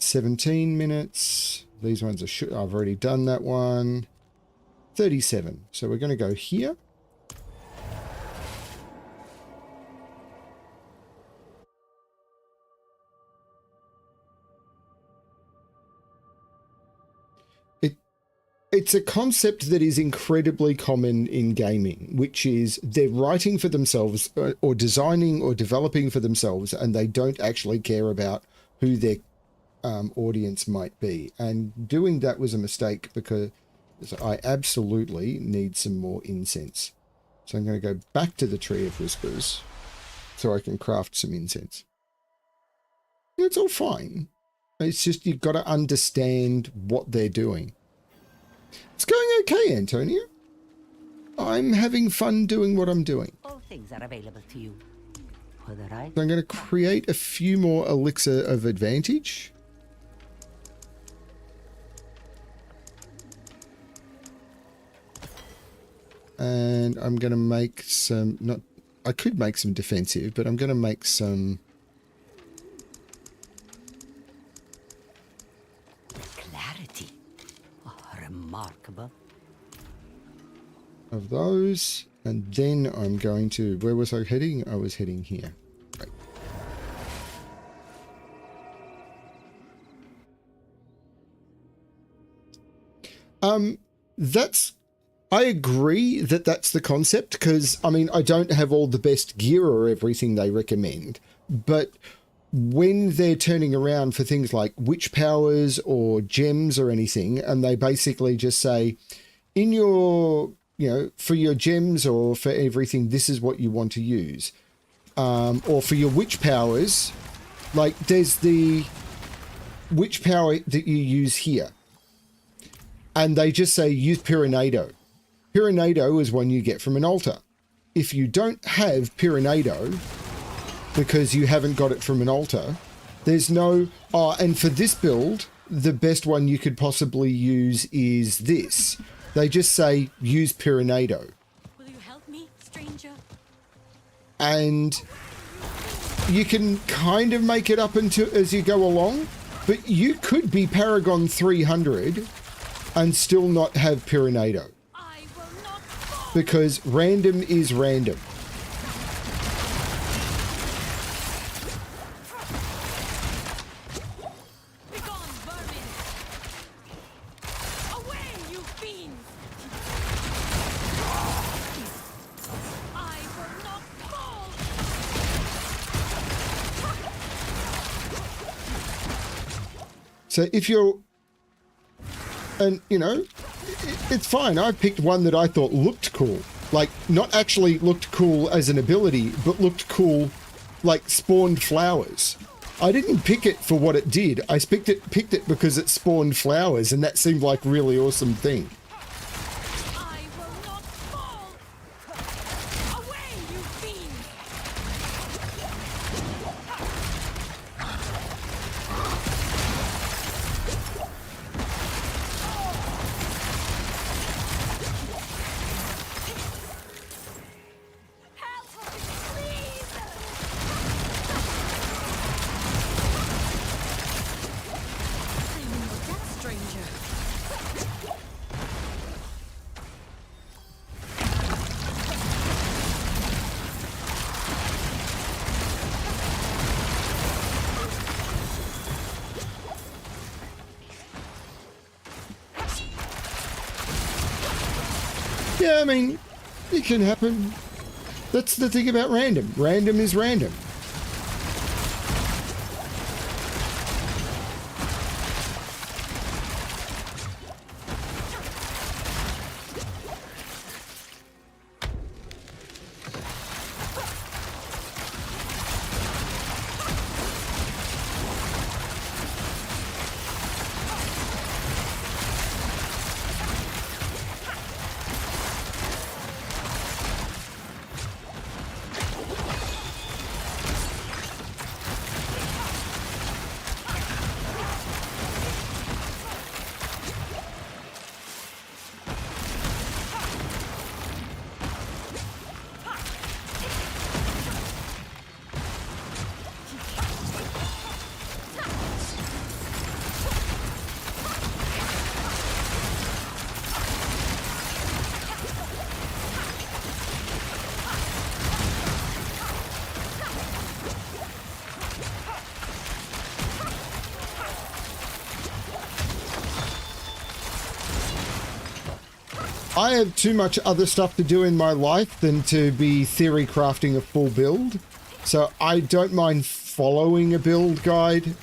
$17. These ones are I've already done that one. 37. So we're going to go here. It's a concept that is incredibly common in gaming, which is they're writing for themselves or designing or developing for themselves, and they don't actually care about who their audience might be. And doing that was a mistake because I absolutely need some more incense. So I'm going to go back to the Tree of Whispers so I can craft some incense. It's all fine. It's just you've got to understand what they're doing. It's going okay, Antonia. I'm having fun doing what I'm doing. All things are available to you. Whether I... So I'm going to create a few more Elixir of Advantage. And I'm going to make some... I could make some defensive, but I'm going to make some... Clarity. Oh, remarkable. Of those, and then I'm going to... Where was I heading? I was heading here. Right. That's... I agree that that's the concept, because, I mean, I don't have all the best gear or everything they recommend, but when they're turning around for things like witch powers or gems or anything, and they basically just say, in your, you know, for your gems or for everything, this is what you want to use. Or for your witch powers, like there's the witch power that you use here. And they just say, use Pyrenado. Pyrenado is one you get from an altar. If you don't have Pyrenado, because you haven't got it from an altar, there's no... Oh, and for this build, the best one you could possibly use is this. They just say, use Pyrenado. Will you help me, stranger? And you can kind of make it up into as you go along, but you could be Paragon 300 and still not have Pyrenado. Because random is random. Begone, vermin! Away, you fiends! I will not fall! So if you're... And, you know... It's fine. I picked one that I thought looked cool. Like, not actually looked cool as an ability, but looked cool, like spawned flowers. I didn't pick it for what it did. I picked it because it spawned flowers, and that seemed like a really awesome thing. I will not fall! Away, you fiends! Yeah, I mean, it can happen. That's the thing about random. Random is random. I have too much other stuff to do in my life than to be theory crafting a full build. So I don't mind following a build guide.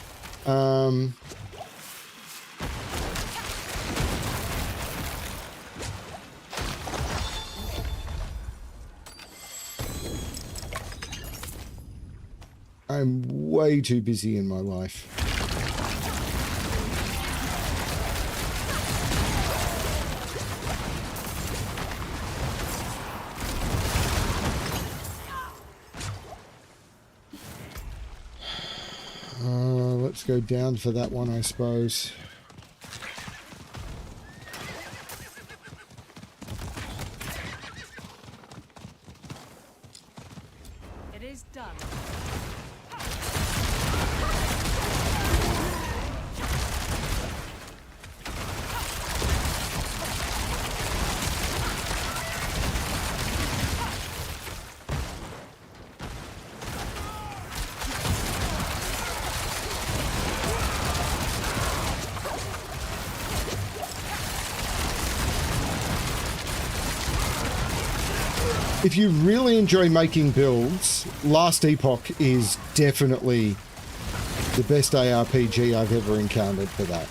I'm way too busy in my life. Let's go down for that one, I suppose. It is done. If you really enjoy making builds, Last Epoch is definitely the best ARPG I've ever encountered for that.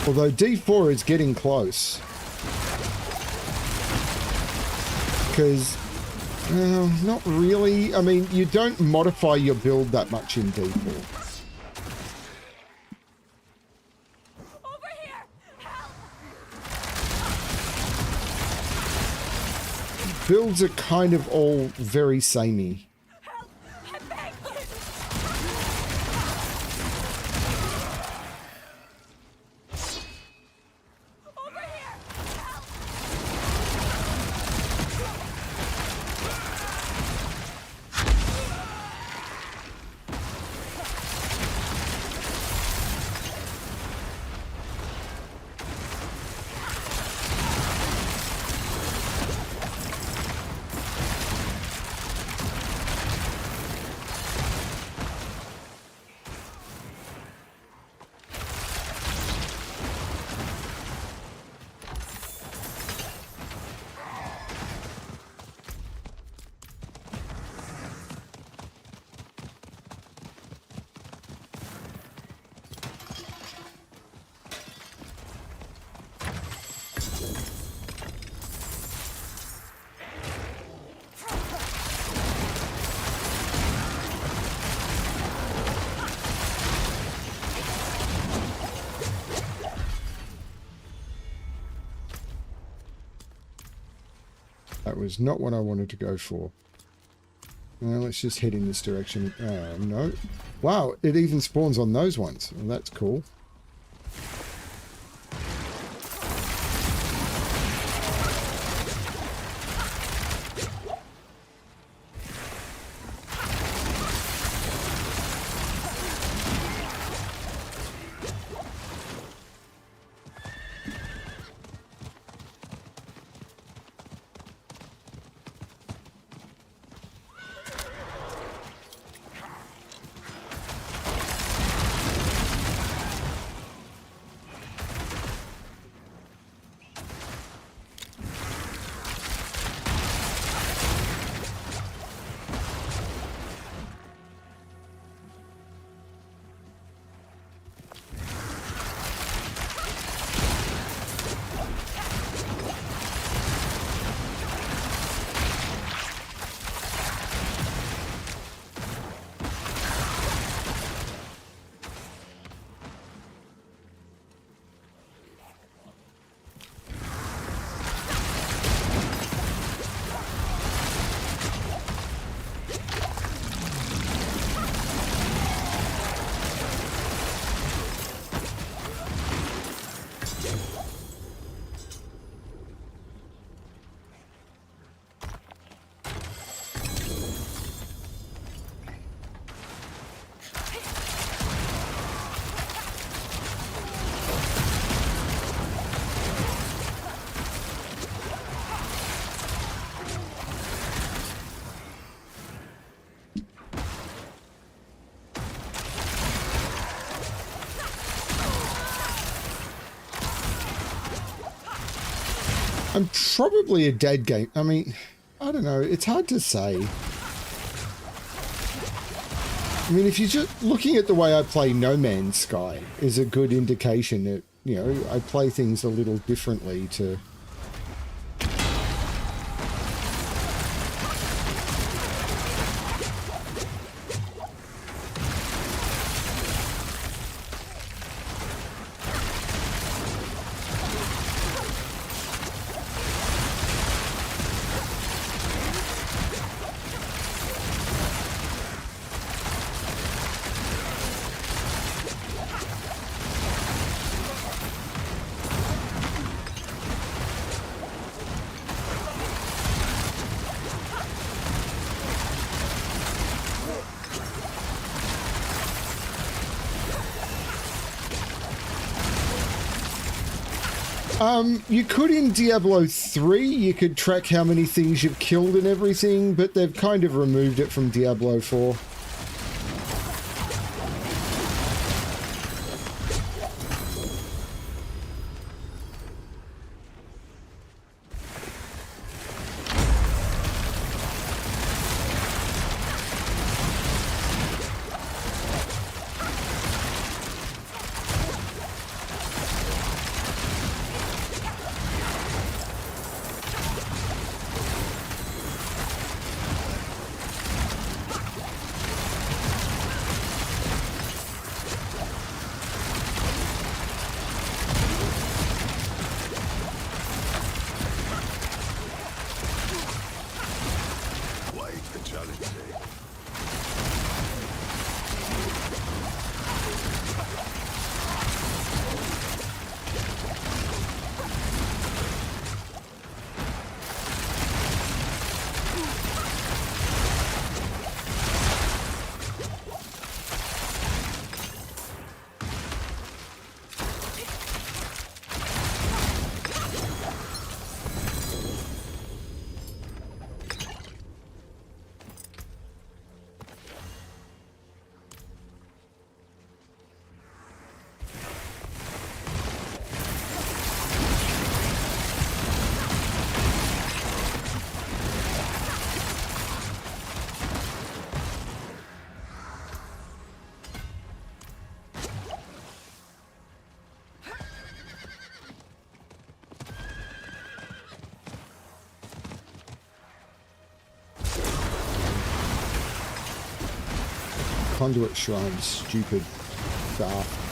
Although D4 is getting close. Because, not really. I mean, you don't modify your build that much in D4. Over here! Help! Builds are kind of all very samey. Help! I beg you! Over here! Help! That was not what I wanted to go for. Now let's just head in this direction. No. Wow, it even spawns on those ones. Well, that's cool. I'm probably a dad game. I mean, I don't know. It's hard to say. I mean, if you're just looking at the way I play No Man's Sky is a good indication that, you know, I play things a little differently to... You could in Diablo 3, you could track how many things you've killed and everything, but they've kind of removed it from Diablo 4. Conduit Shrine, stupid daft.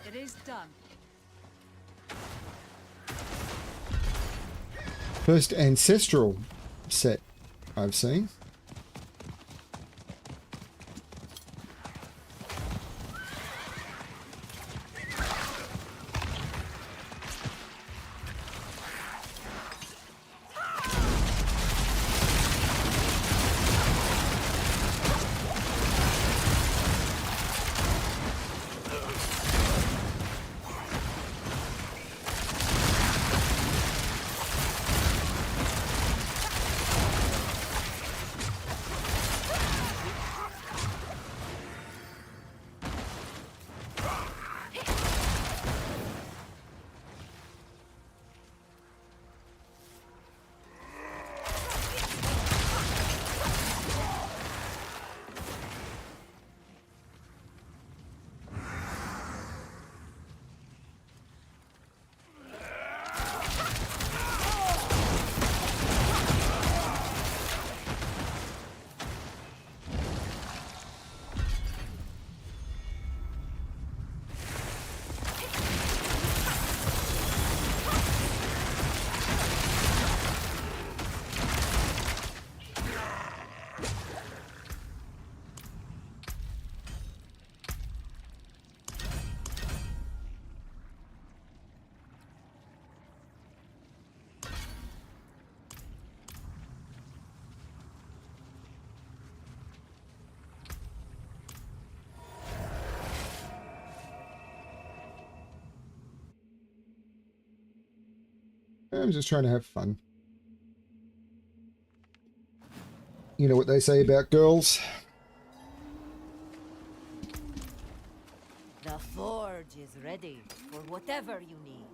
It is done. First ancestral set I've seen. I'm just trying to have fun. You know what they say about girls? The forge is ready for whatever you need.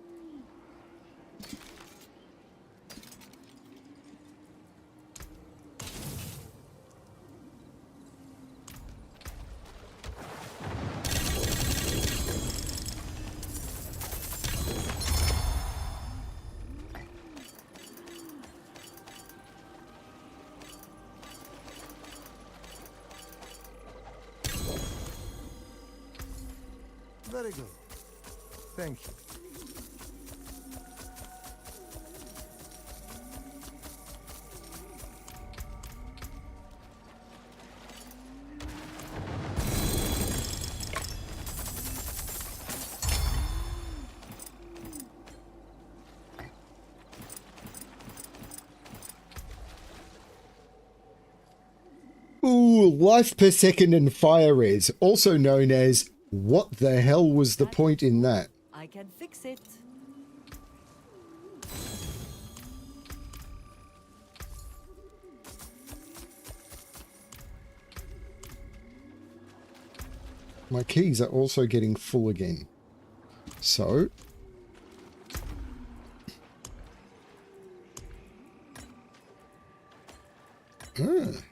Very good. Thank you. Ooh, life per second and fire res, also known as what the hell was the point in that? I can fix it. My keys are also getting full again. So... Ah.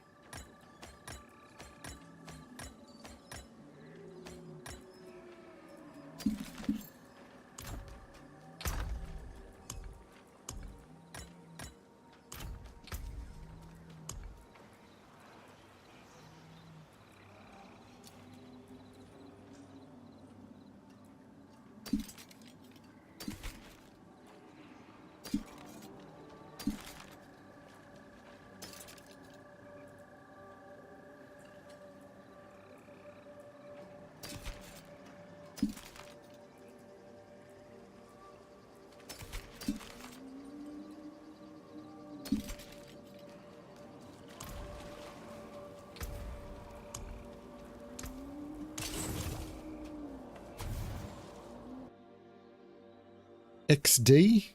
XD?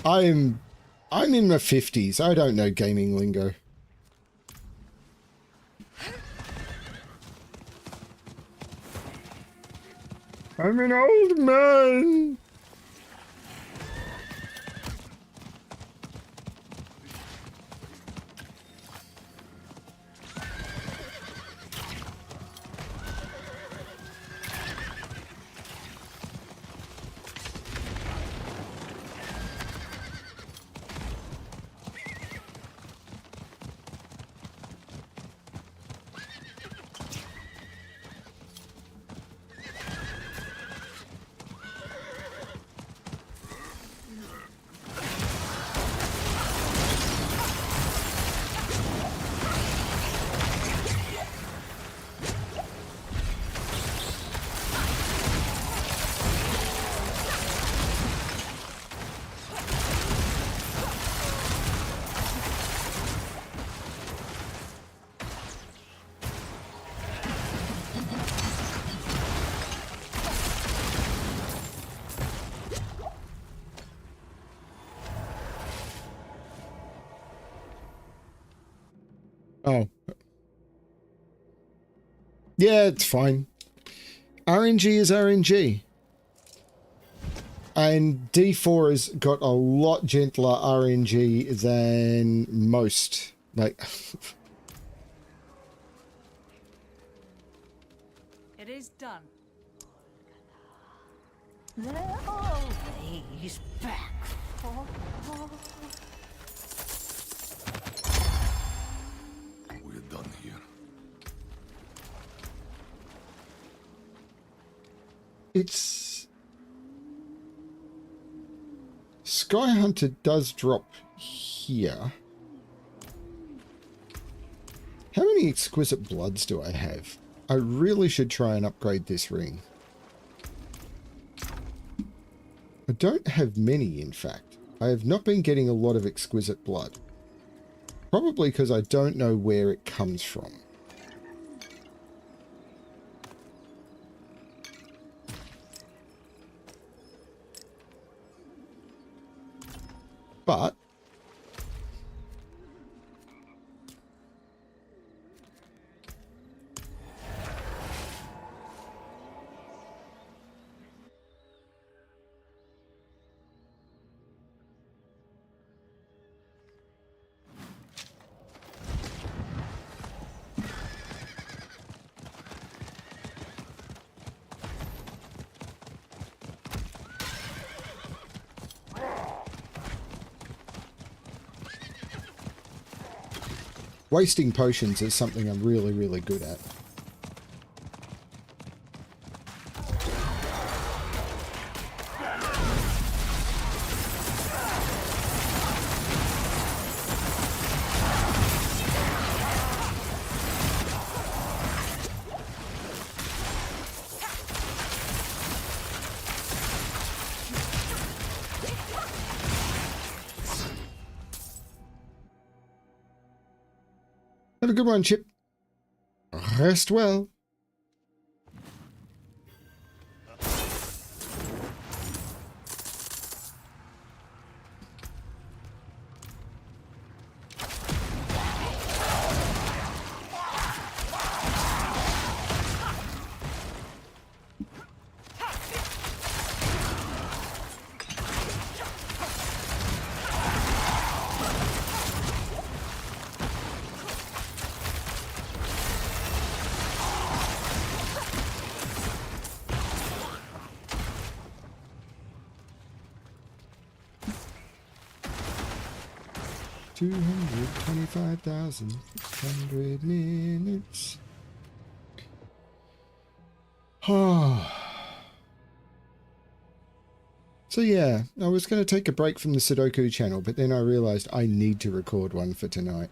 I'm in my 50s. I don't know gaming lingo. I'm an old man. Oh. Yeah, it's fine. RNG is RNG. And D4 has got a lot gentler RNG than most. Like, It is done. He's back. We're done here. it's... Sky Hunter does drop here. How many exquisite bloods do I have? I really should try and upgrade this ring. I don't have many, in fact. I have not been getting a lot of exquisite blood. Probably because I don't know where it comes from. but wasting potions is something I'm really, really good at. Have a good one, Chip. Rest well. $225,600 minutes. So yeah, I was going to take a break from the Sudoku channel, but then I realized I need to record one for tonight.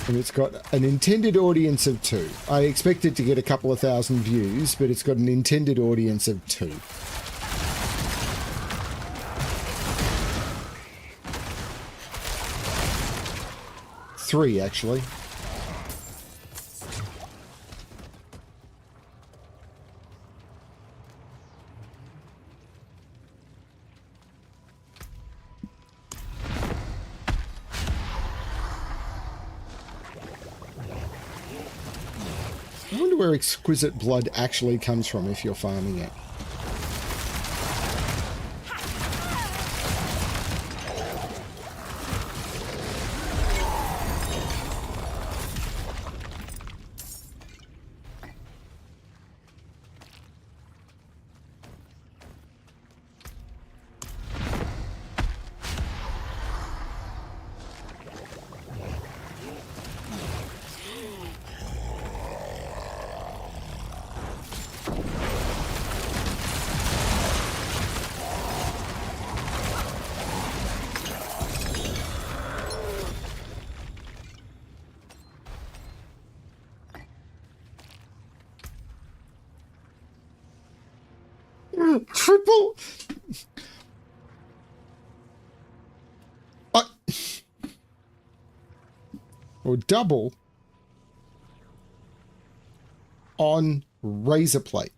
And it's got an intended audience of 2. I expected to get a couple of thousand views, but it's got an intended audience of 2. Three, actually. I wonder where exquisite blood actually comes from if you're farming it. Triple or double on razor plate.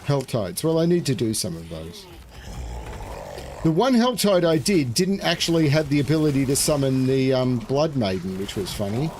Helltides. Well, I need to do some of those. The one Helltide I didn't actually have the ability to summon the Blood Maiden, which was funny.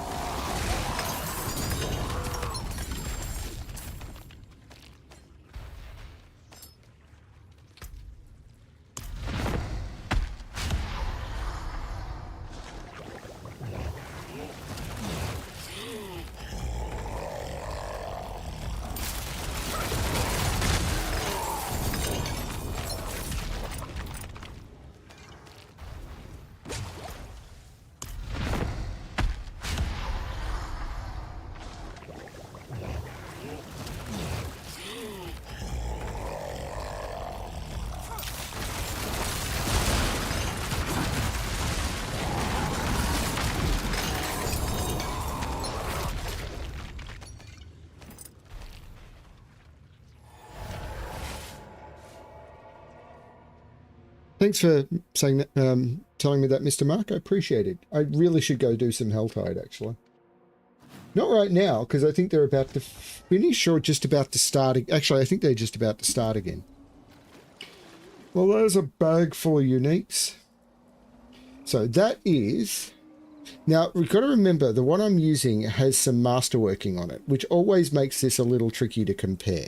Thanks for saying that, telling me that, Mr. Mark. I appreciate it. I really should go do some Helltide, actually. Not right now, because I think they're about to finish or just about to start. Actually, I think they're just about to start again. Well, there's a bag full of uniques. So that is... Now, we've got to remember, the one I'm using has some masterworking on it, which always makes this a little tricky to compare.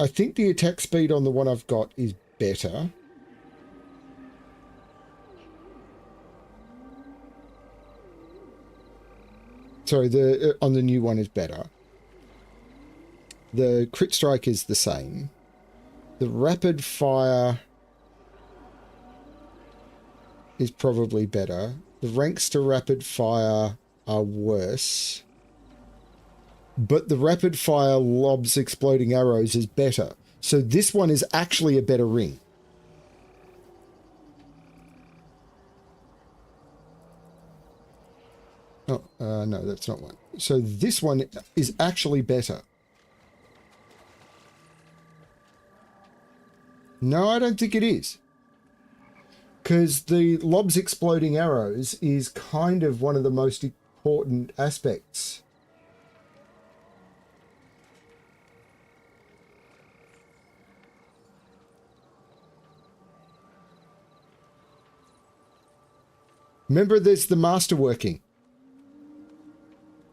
I think the attack speed on the one I've got is better. Sorry, on the new one is better. The crit strike is the same. The rapid fire is probably better. The ranks to rapid fire are worse. But the rapid fire lobs exploding arrows is better. So this one is actually a better ring. Oh, no, that's not one. So this one is actually better. No, I don't think it is. Because the lobs exploding arrows is kind of one of the most important aspects. Remember, there's the masterworking.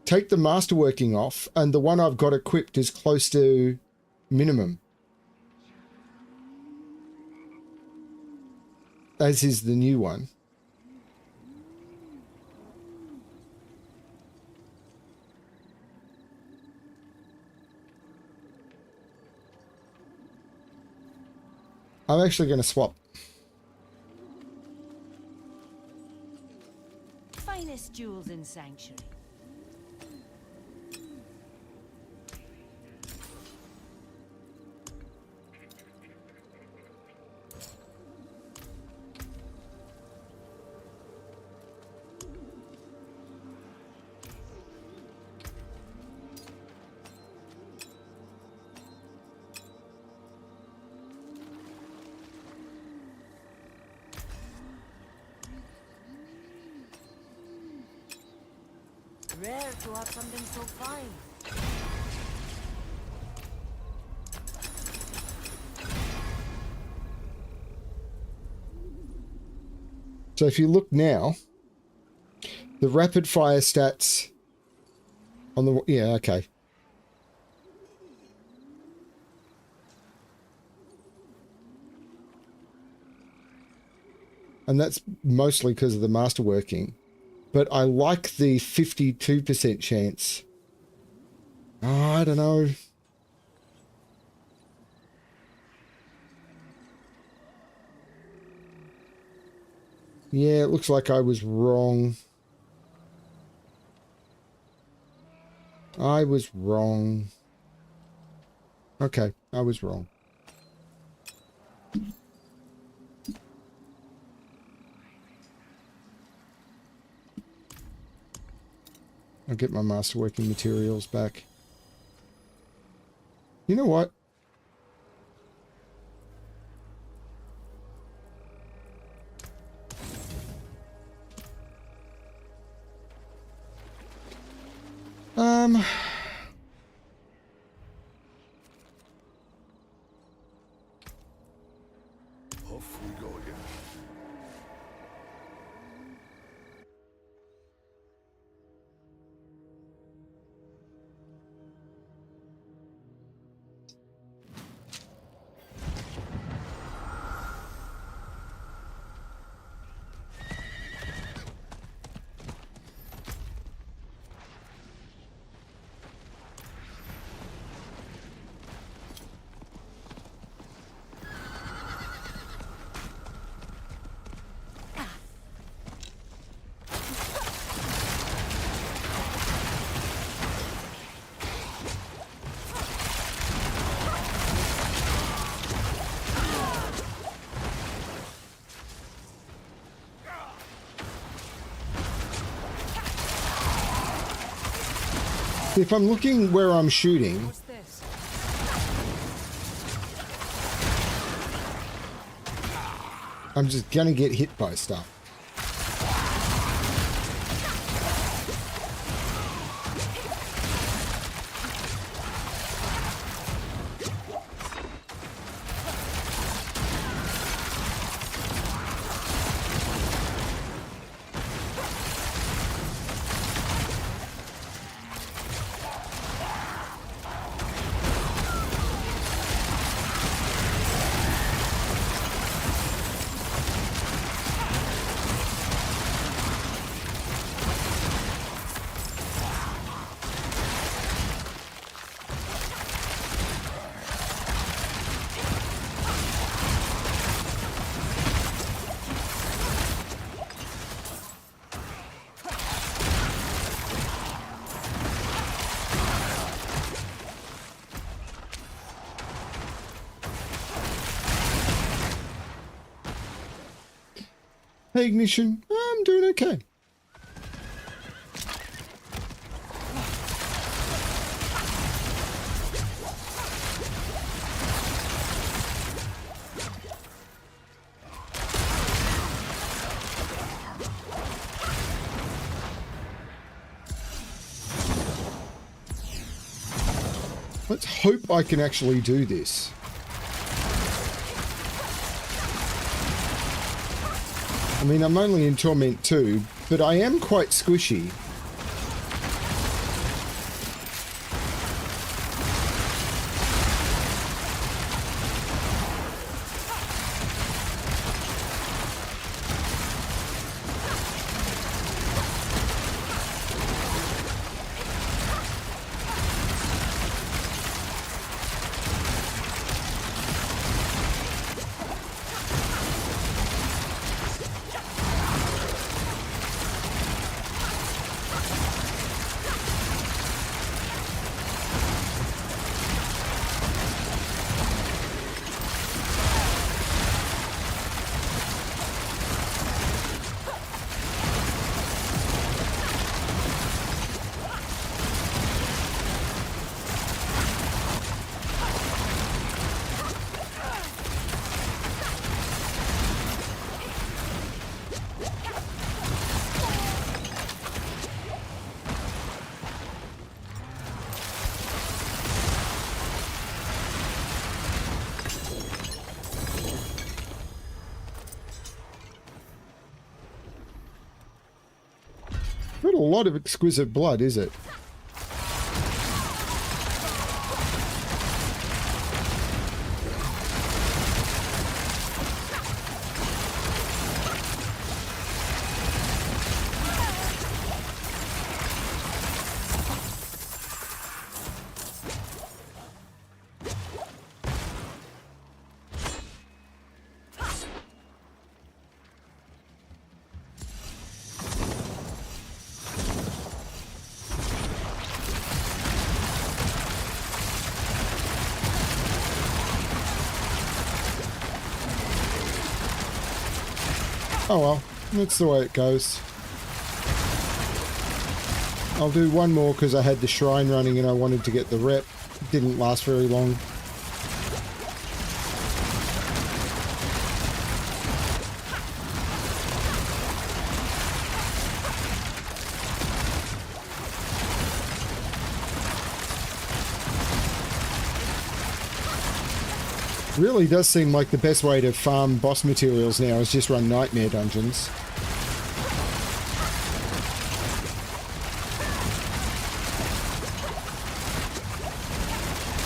Take the masterworking off, and the one I've got equipped is close to minimum. As is the new one. I'm actually going to swap. Finest jewels in Sanctuary. Rare to have something so fine. So if you look now, the rapid fire stats on the... Yeah, okay. And that's mostly because of the masterworking. But I like the 52% chance. Oh, I don't know. Yeah, it looks like I was wrong. I was wrong. Okay, I was wrong. I'll get my masterworking materials back. You know what? Off we go again. If I'm looking where I'm shooting, What's this? I'm just gonna get hit by stuff. Hey, Ignition. I'm doing okay. Let's hope I can actually do this. I mean, I'm only in Torment 2, but I am quite squishy. Not a lot of exquisite blood, is it? Oh well, that's the way it goes. I'll do one more because I had the shrine running and I wanted to get the rep. It didn't last very long. Really does seem like the best way to farm boss materials now is just run nightmare dungeons.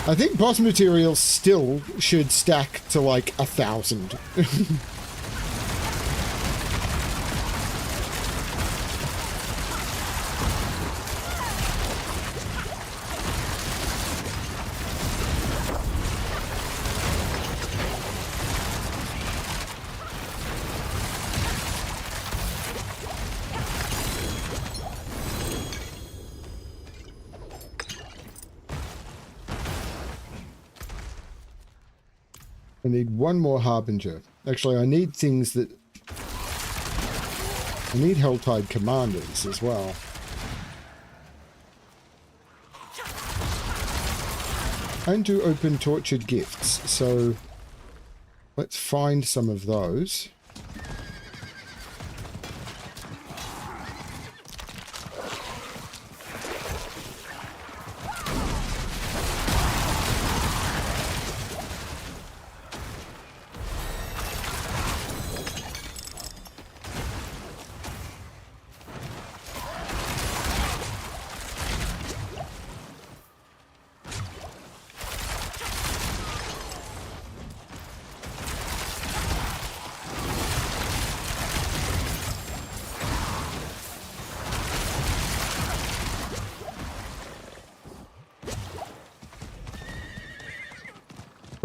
I think boss materials still should stack to like 1,000. I need one more Harbinger. Actually, I need things that... I need Helltide Commanders as well. And to open Tortured Gifts, so let's find some of those.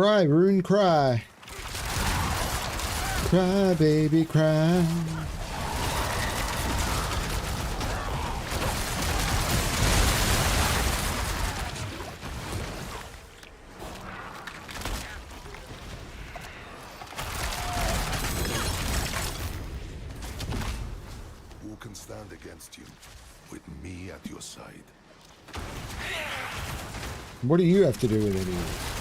Cry, Rune, cry. Cry, baby, cry. Who can stand against you? With me at your side. What do you have to do with it anyway?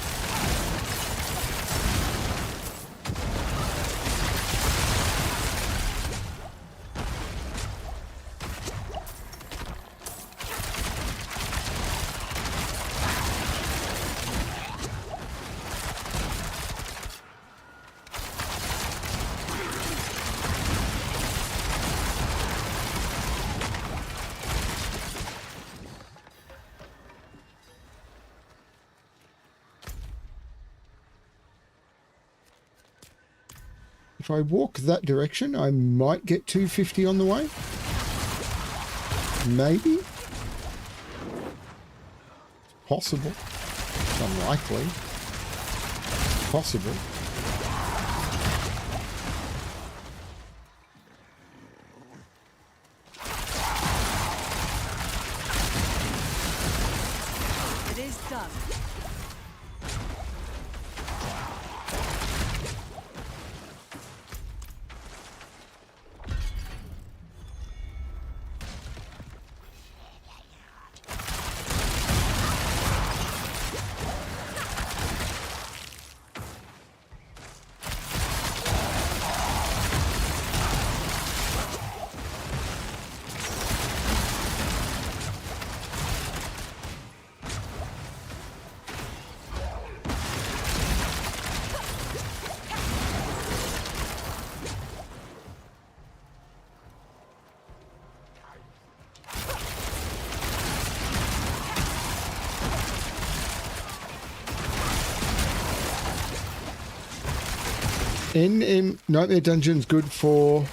If I walk that direction, I might get 250 on the way. Maybe. Possible. It's unlikely. Possible. It is done. Nightmare Dungeon's good for...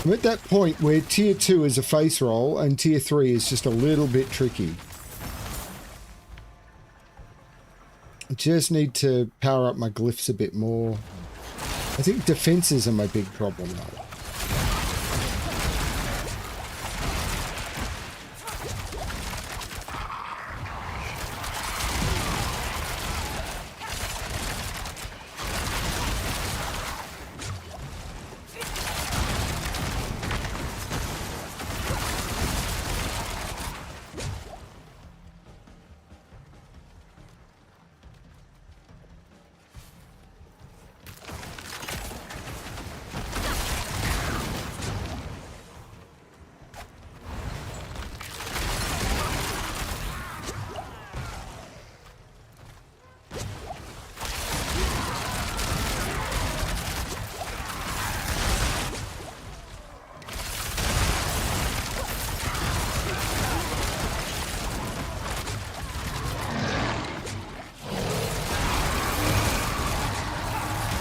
I'm at that point where tier 2 is a face roll and tier 3 is just a little bit tricky. I just need to power up my glyphs a bit more. I think defenses are my big problem though.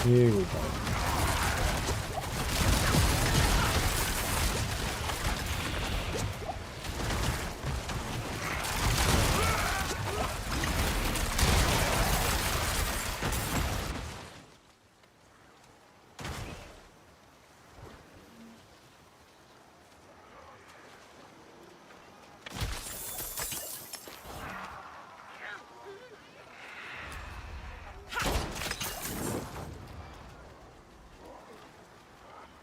Here we go.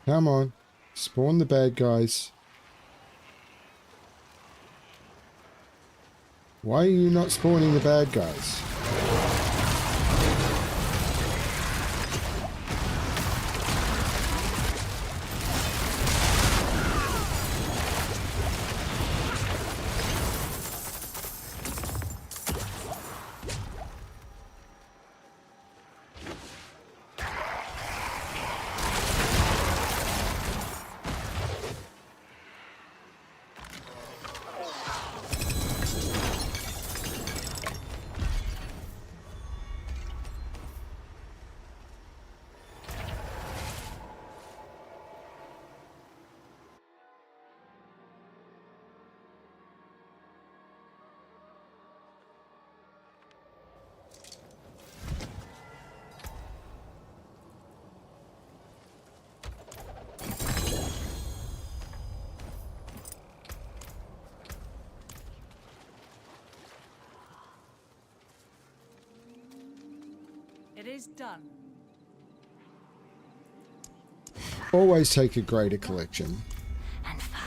Come on. Spawn the bad guys. Why are you not spawning the bad guys? It is done. Always take a greater collection. And far.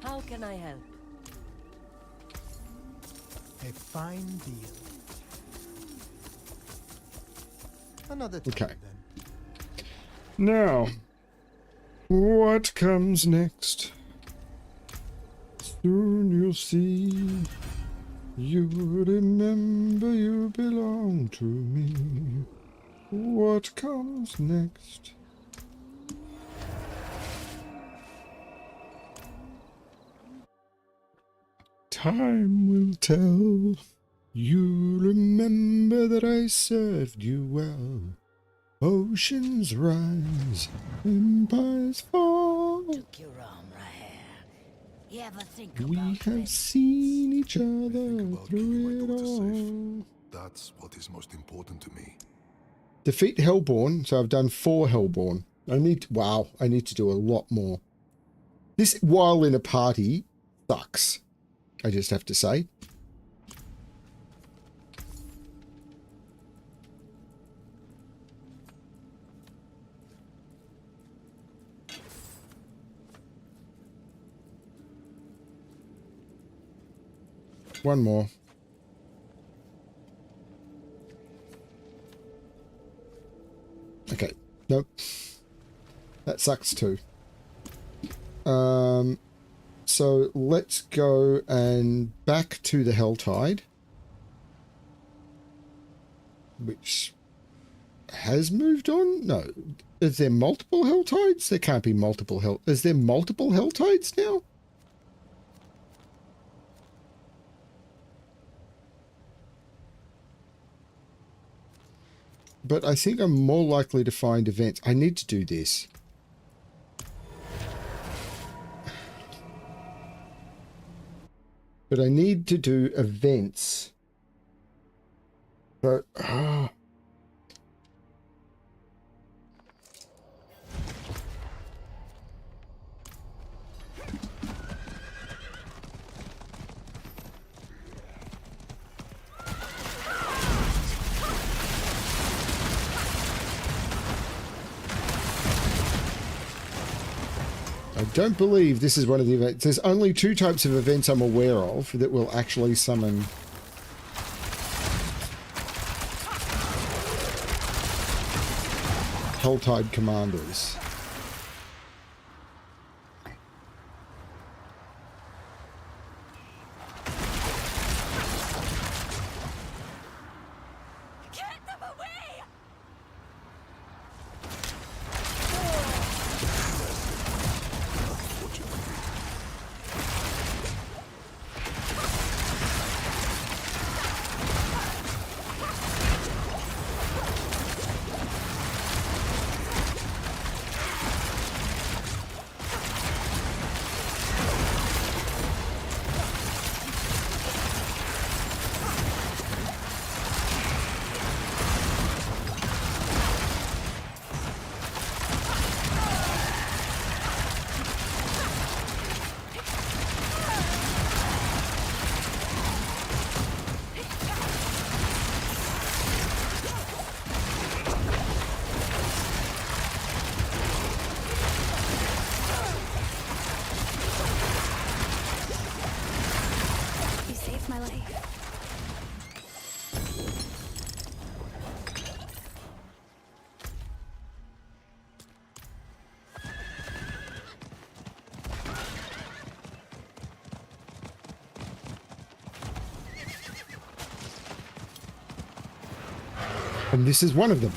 How can I help? A fine deal. Another time, Okay. then. Now, what comes next? Soon you'll see. You remember you belong to me. What comes next? Time will tell. You remember that I served you well. Oceans rise, empires fall. Took your arm, Rahir. You ever think We about have this? seen each I other think about keeping my through it daughter safe. all. That's what is most important to me. Defeat Hellborn. So I've done 4 Hellborn. I need to do a lot more. This while in a party sucks. I just have to say. One more. Okay. Nope. That sucks too. So let's go and back to the Helltide, which has moved on. No, is there multiple Helltides? There can't be multiple Hell. Is there multiple Helltides now? But I think I'm more likely to find events. I need to do this. But I need to do events. But I don't believe this is one of the events. There's only 2 types of events I'm aware of that will actually summon Helltide commanders. Get them away! You saved my life. And this is one of them.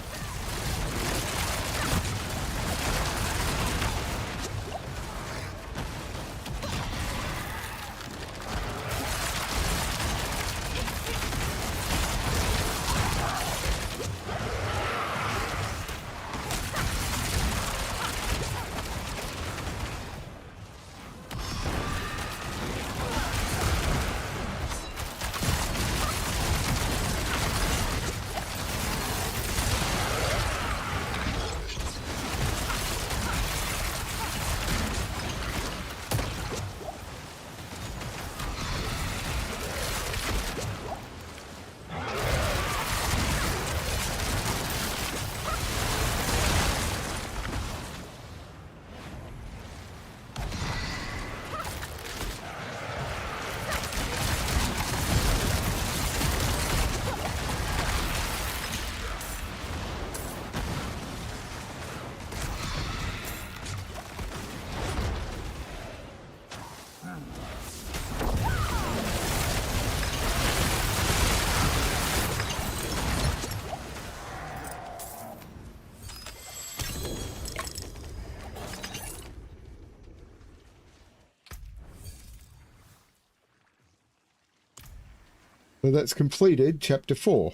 Well, that's completed chapter 4.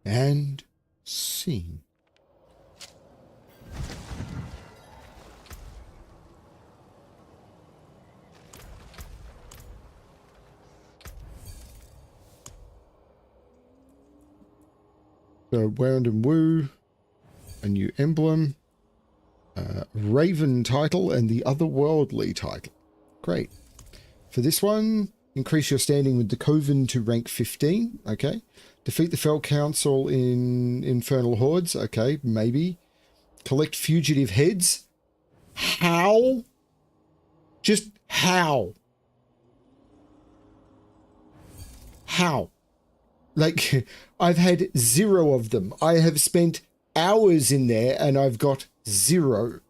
And scene. So, Wound and Woo, a new emblem, Raven title, and the Otherworldly title. Great. For this one, increase your standing with the Coven to rank 15. Okay. Defeat the Fell Council in Infernal Hordes. Okay, maybe. Collect fugitive heads. How? Just how? How? Like, I've had 0 of them. I have spent hours in there and I've got 0.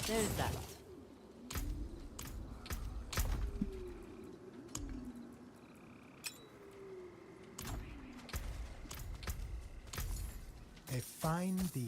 There's that. A fine deal.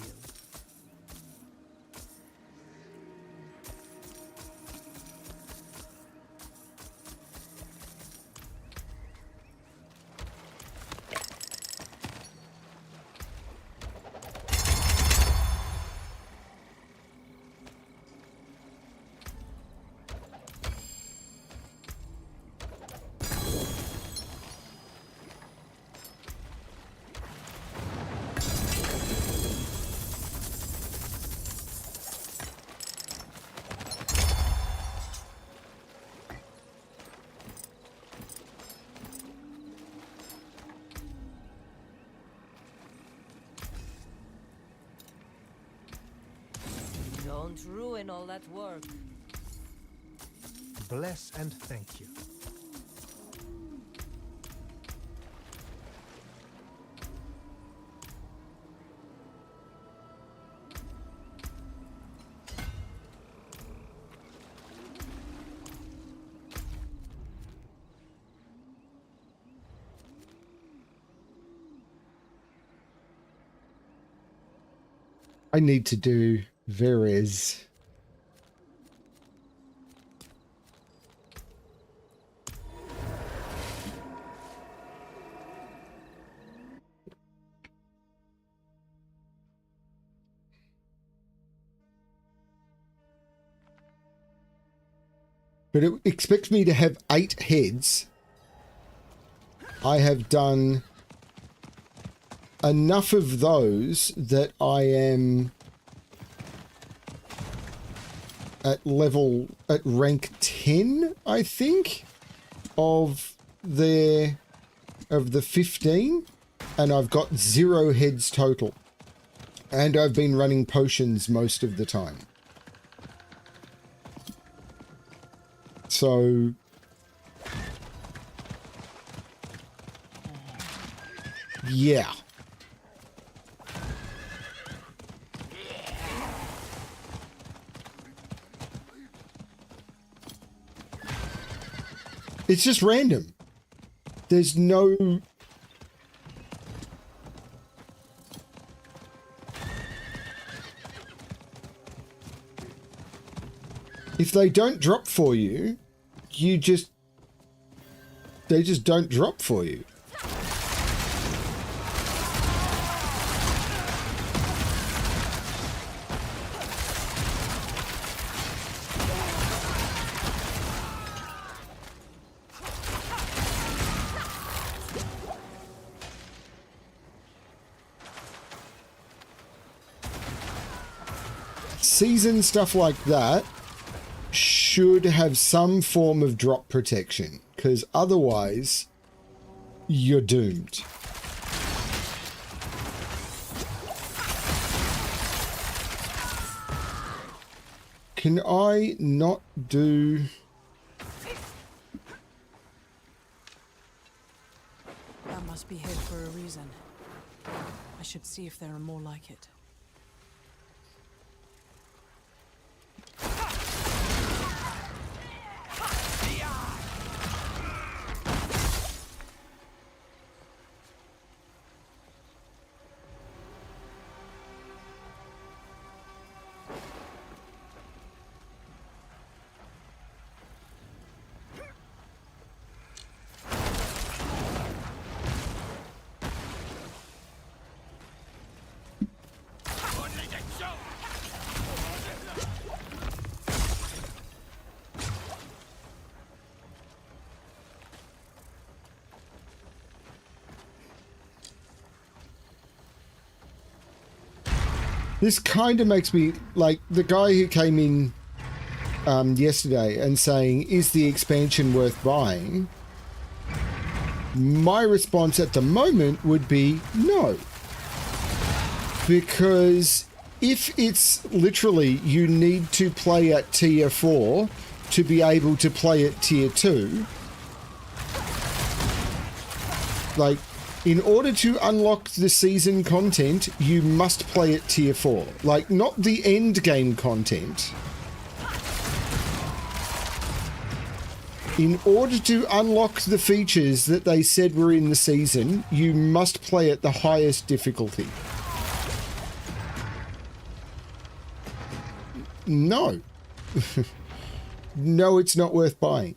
Don't ruin all that work. Bless and thank you. I need to do Verez. But it expects me to have 8 heads. I have done enough of those that I am at rank 10, I think, of the 15, and I've got 0 heads total. And I've been running potions most of the time. So yeah. It's just random. There's no... If they don't drop for you, they just don't drop for you. season stuff like that should have some form of drop protection, because otherwise you're doomed. Can I not do... That must be hid for a reason. I should see if there are more like it. This kind of makes me like the guy who came in yesterday and saying, is the expansion worth buying? My response at the moment would be no. Because if it's literally you need to play at tier 4 to be able to play at tier 2, like, in order to unlock the season content, you must play at tier 4. Like, not the end game content. In order to unlock the features that they said were in the season, you must play at the highest difficulty. No. No, it's not worth buying.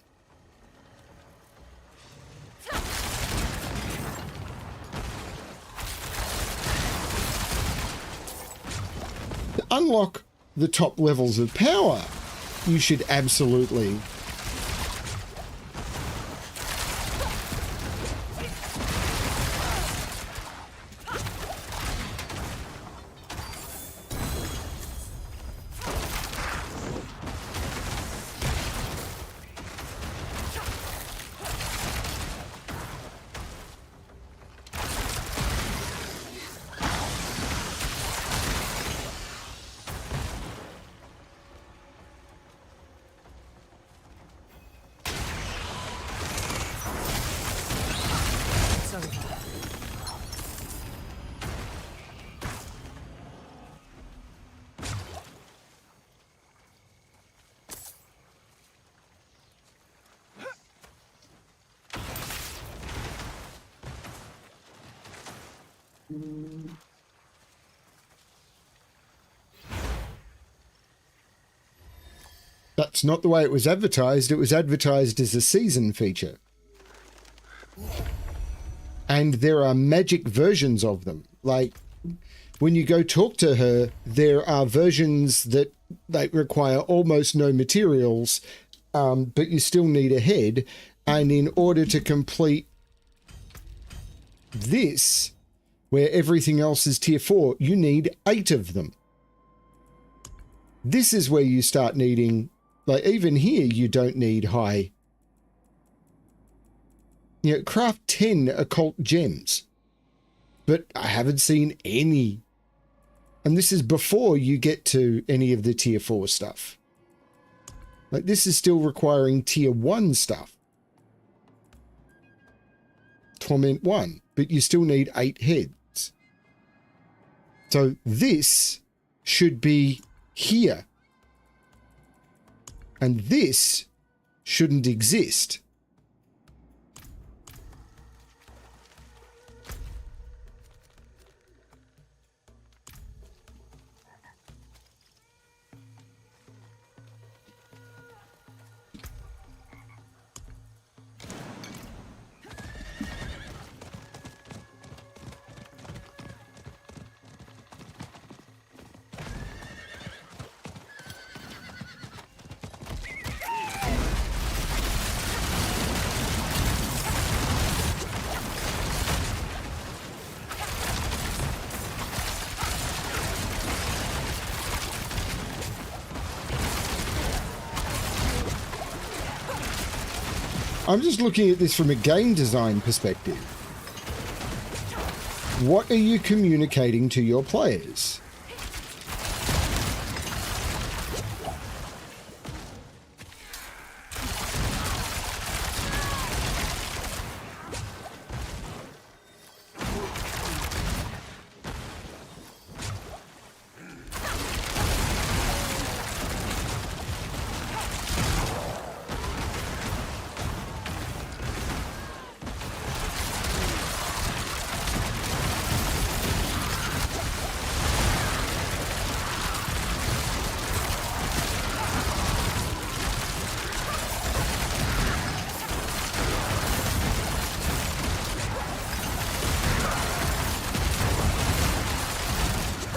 To unlock the top levels of power, you should absolutely... That's not the way it was advertised. It was advertised as a season feature. And there are magic versions of them. Like, when you go talk to her, there are versions that require almost no materials, but you still need a head. And in order to complete this, where everything else is tier 4, you need 8 of them. This is where you start needing... Like, even here, you don't need high... You know, craft 10 occult gems. But I haven't seen any. And this is before you get to any of the tier 4 stuff. Like, this is still requiring tier 1 stuff. Torment 1. But you still need 8 heads. So this should be here. And this shouldn't exist. I'm just looking at this from a game design perspective. What are you communicating to your players?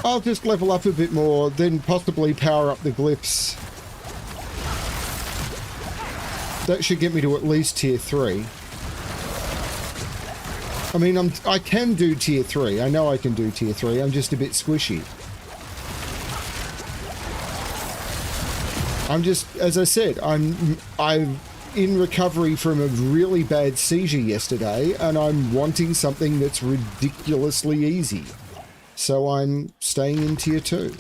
I'll just level up a bit more, then possibly power up the glyphs. That should get me to at least tier 3. I mean, I can do tier 3. I know I can do tier 3. I'm just a bit squishy. I'm just, as I said, I'm in recovery from a really bad seizure yesterday, and I'm wanting something that's ridiculously easy. So I'm staying in tier 2.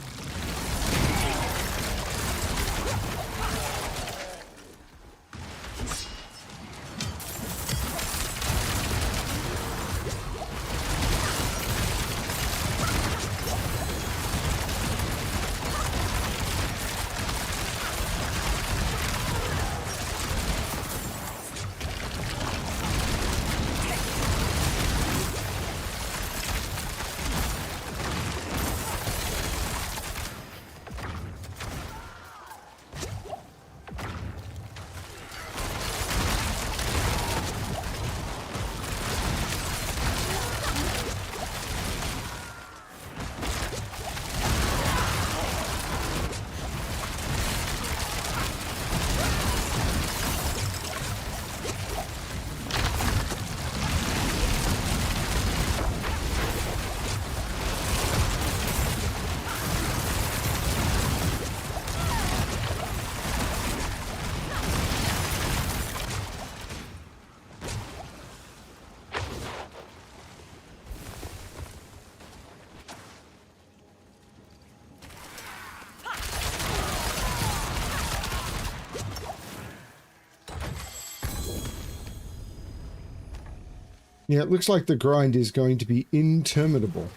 Yeah, it looks like the grind is going to be interminable.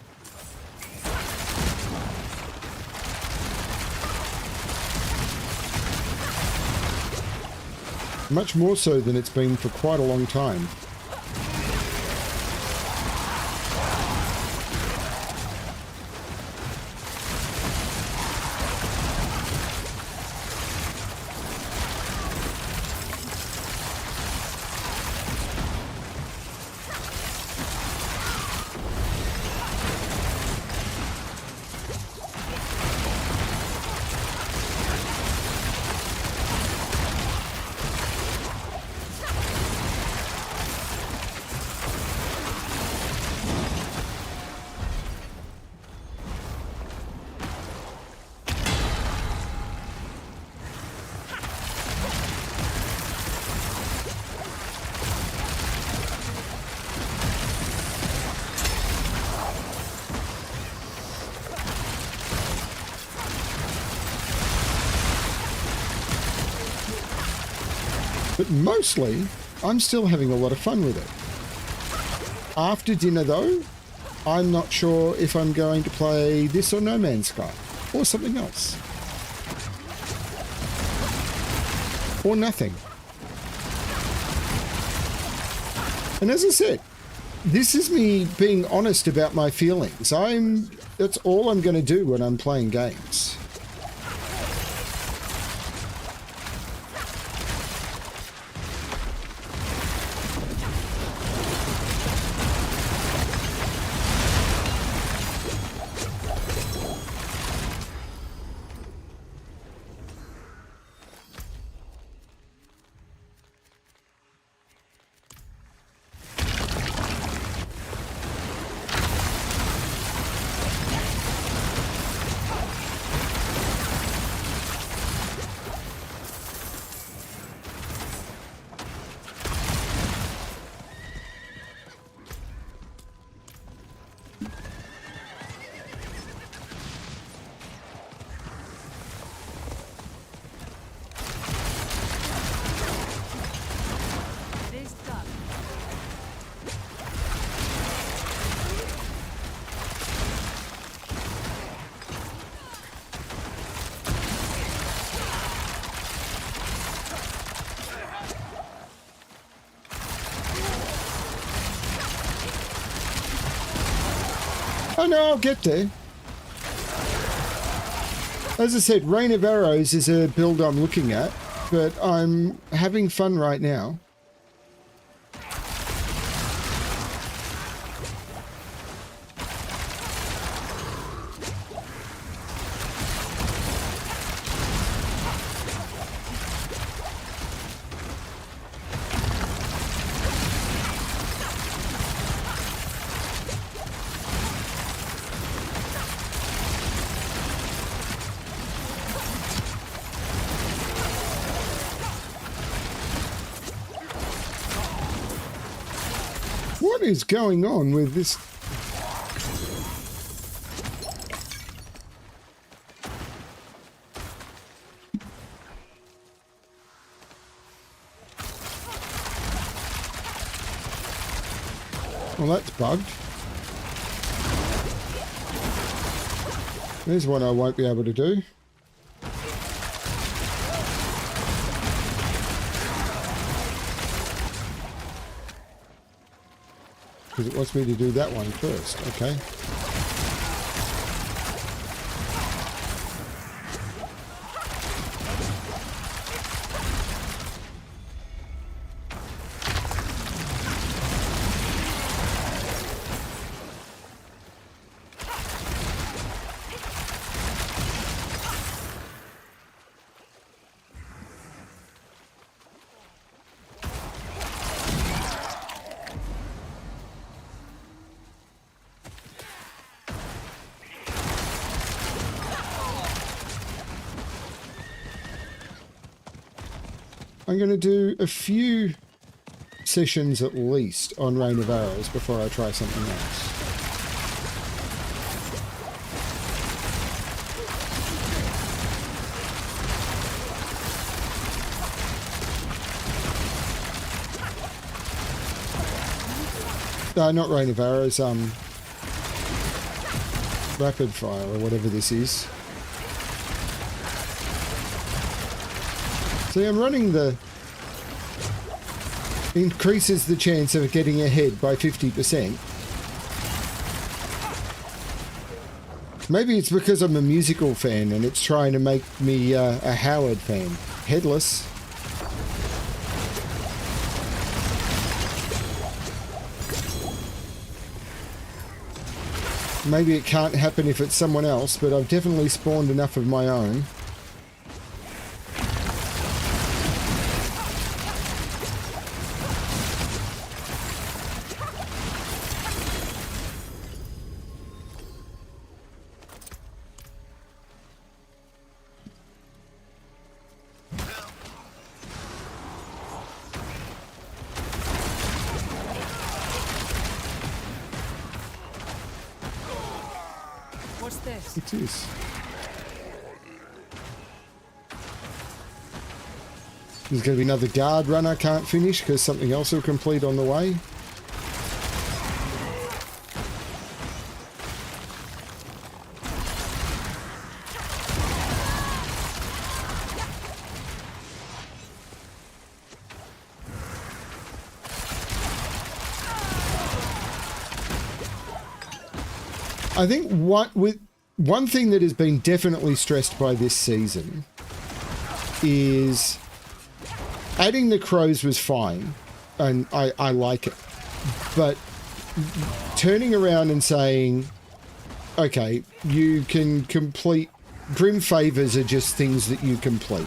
Much more so than it's been for quite a long time. But mostly, I'm still having a lot of fun with it. After dinner, though, I'm not sure if I'm going to play this or No Man's Sky, or something else. Or nothing. And as I said, this is me being honest about my feelings. That's all I'm going to do when I'm playing games. Oh no, I'll get there. As I said, Rain of Arrows is a build I'm looking at, but I'm having fun right now. What is going on with this? Well, that's bugged. There's one I won't be able to do. Because it wants me to do that one first. Okay. I'm going to do a few sessions at least on Rain of Arrows before I try something else. Not Rain of Arrows, Rapid Fire or whatever this is. See, I'm running the... increases the chance of getting ahead by 50%. Maybe it's because I'm a musical fan and it's trying to make me a Howard fan. Headless. Maybe it can't happen if it's someone else, but I've definitely spawned enough of my own. What's this? It is. There's going to be another guard run I can't finish because something else will complete on the way. I think one thing that has been definitely stressed by this season is adding the crows was fine, and I like it, but turning around and saying, okay, you can complete, grim favors are just things that you complete,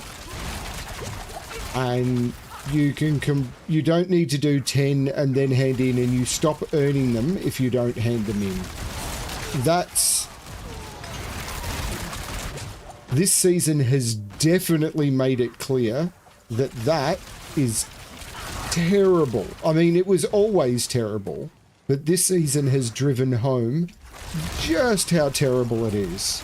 and you you don't need to do 10 and then hand in, and you stop earning them if you don't hand them in. This season has definitely made it clear that that is terrible. I mean, it was always terrible, but this season has driven home just how terrible it is.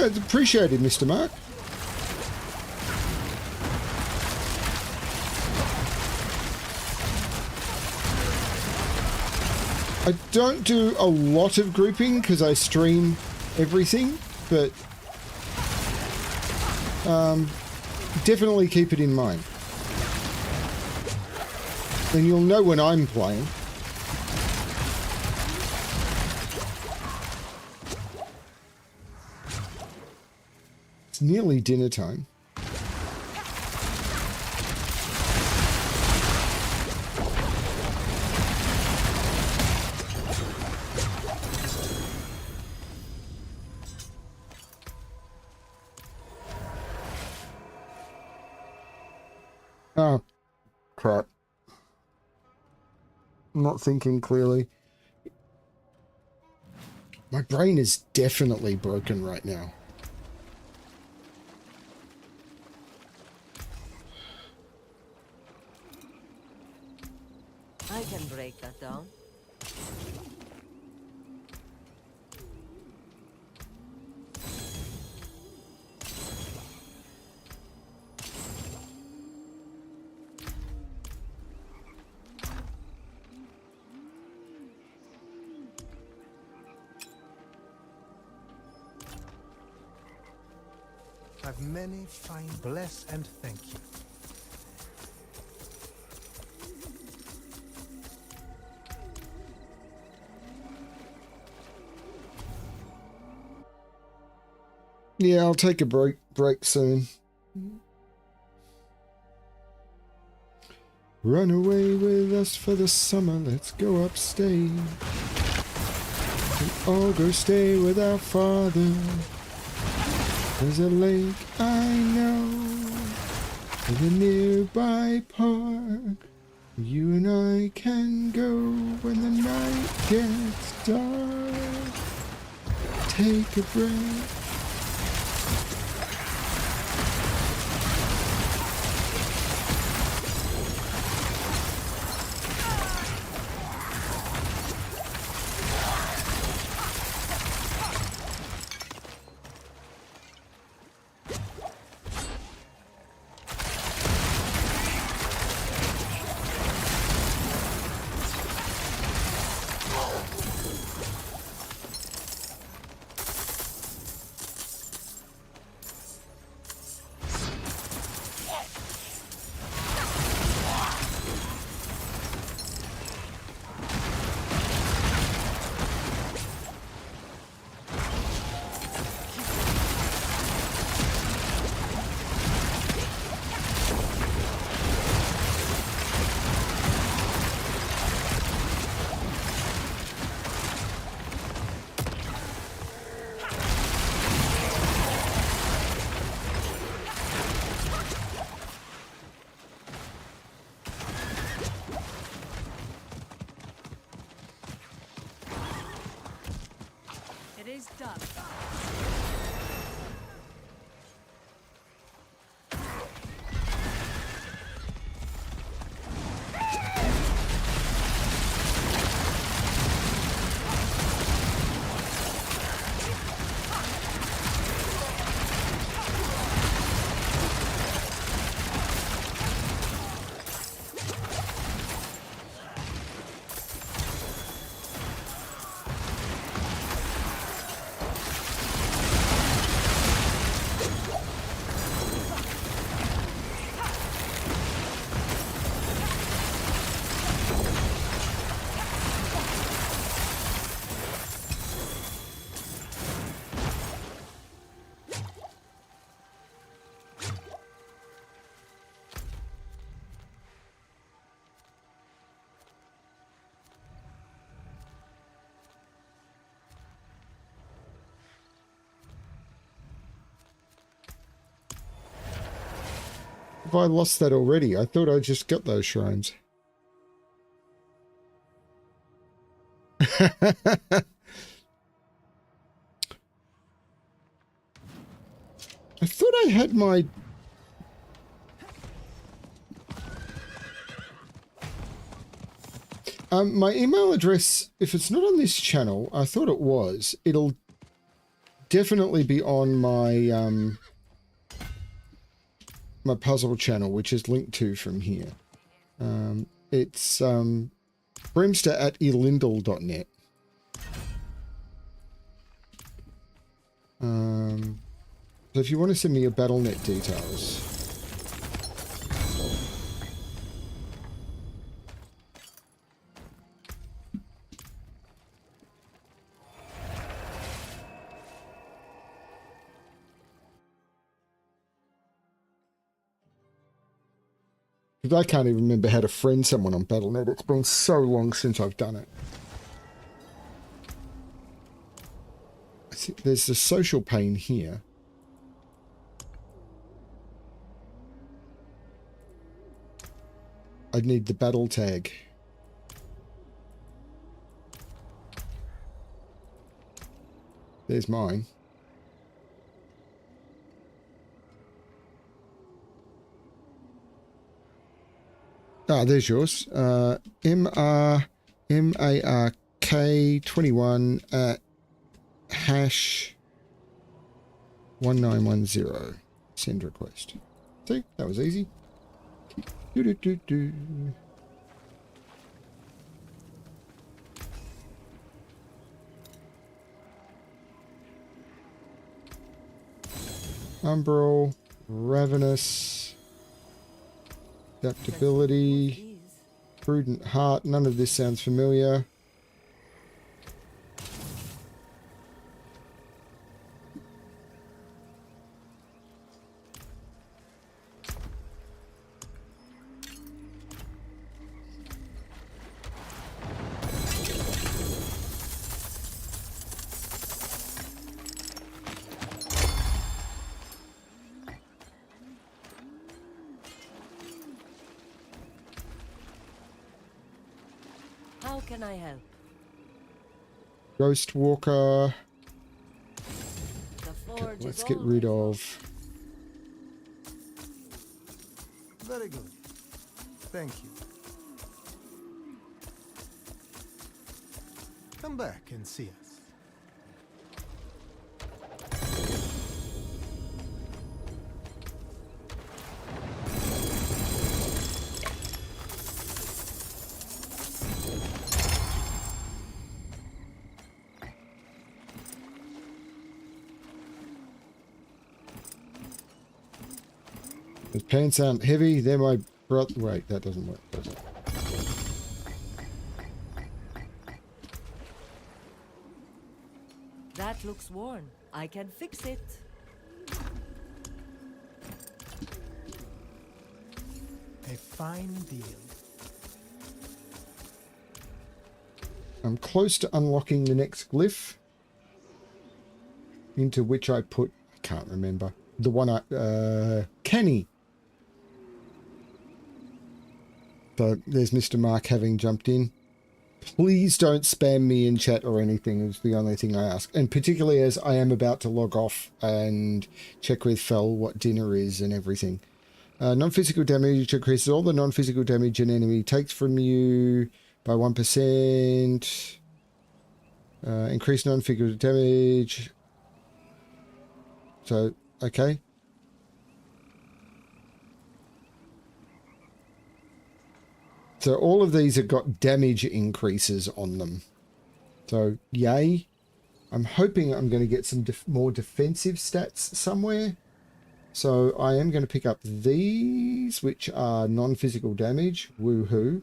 Yeah, it's appreciated, Mr. Mark. I don't do a lot of grouping because I stream everything, but definitely keep it in mind. Then you'll know when I'm playing. It's nearly dinner time. Oh, crap. I'm not thinking clearly. My brain is definitely broken right now. I can break that down. I've many fine bless and thank you. Yeah, I'll take a break soon. Run away with us for the summer, let's go upstate. We all go stay with our father. There's a lake I know in a nearby park. You and I can go when the night gets dark. Take a breath. It is done. Have I lost that already? I thought I just got those shrines. I thought I had my... my email address, if it's not on this channel, I thought it was. It'll definitely be on my my puzzle channel, which is linked to from here. It's Brimster at elindel.net. So if you want to send me your BattleNet details. Because I can't even remember how to friend someone on BattleNet. It's been so long since I've done it. I think there's the social pane here. I'd need the battle tag. There's mine. Ah, there's yours. MRK21 at hash 1910. Send request. See, that was easy. Do. Umbral, Ravenous, Adaptability, Prudent Heart. None of this sounds familiar. How can I help? Ghost Walker. The Okay, forge let's is get rid always of. Very good. Thank you. Come back and see us. His pants aren't heavy. They're my brother. Wait, that doesn't work, does it? That looks worn. I can fix it. A fine deal. I'm close to unlocking the next glyph, into which I put, I can't remember, the one Canny. So there's Mr. Mark having jumped in. Please don't spam me in chat or anything is the only thing I ask. And particularly as I am about to log off and check with Fel what dinner is and everything. Non-physical damage increases all the non-physical damage an enemy takes from you by 1%. Increase non-physical damage. So, okay. So all of these have got damage increases on them. So, yay. I'm hoping I'm going to get some more defensive stats somewhere. So I am going to pick up these, which are non-physical damage. Woohoo.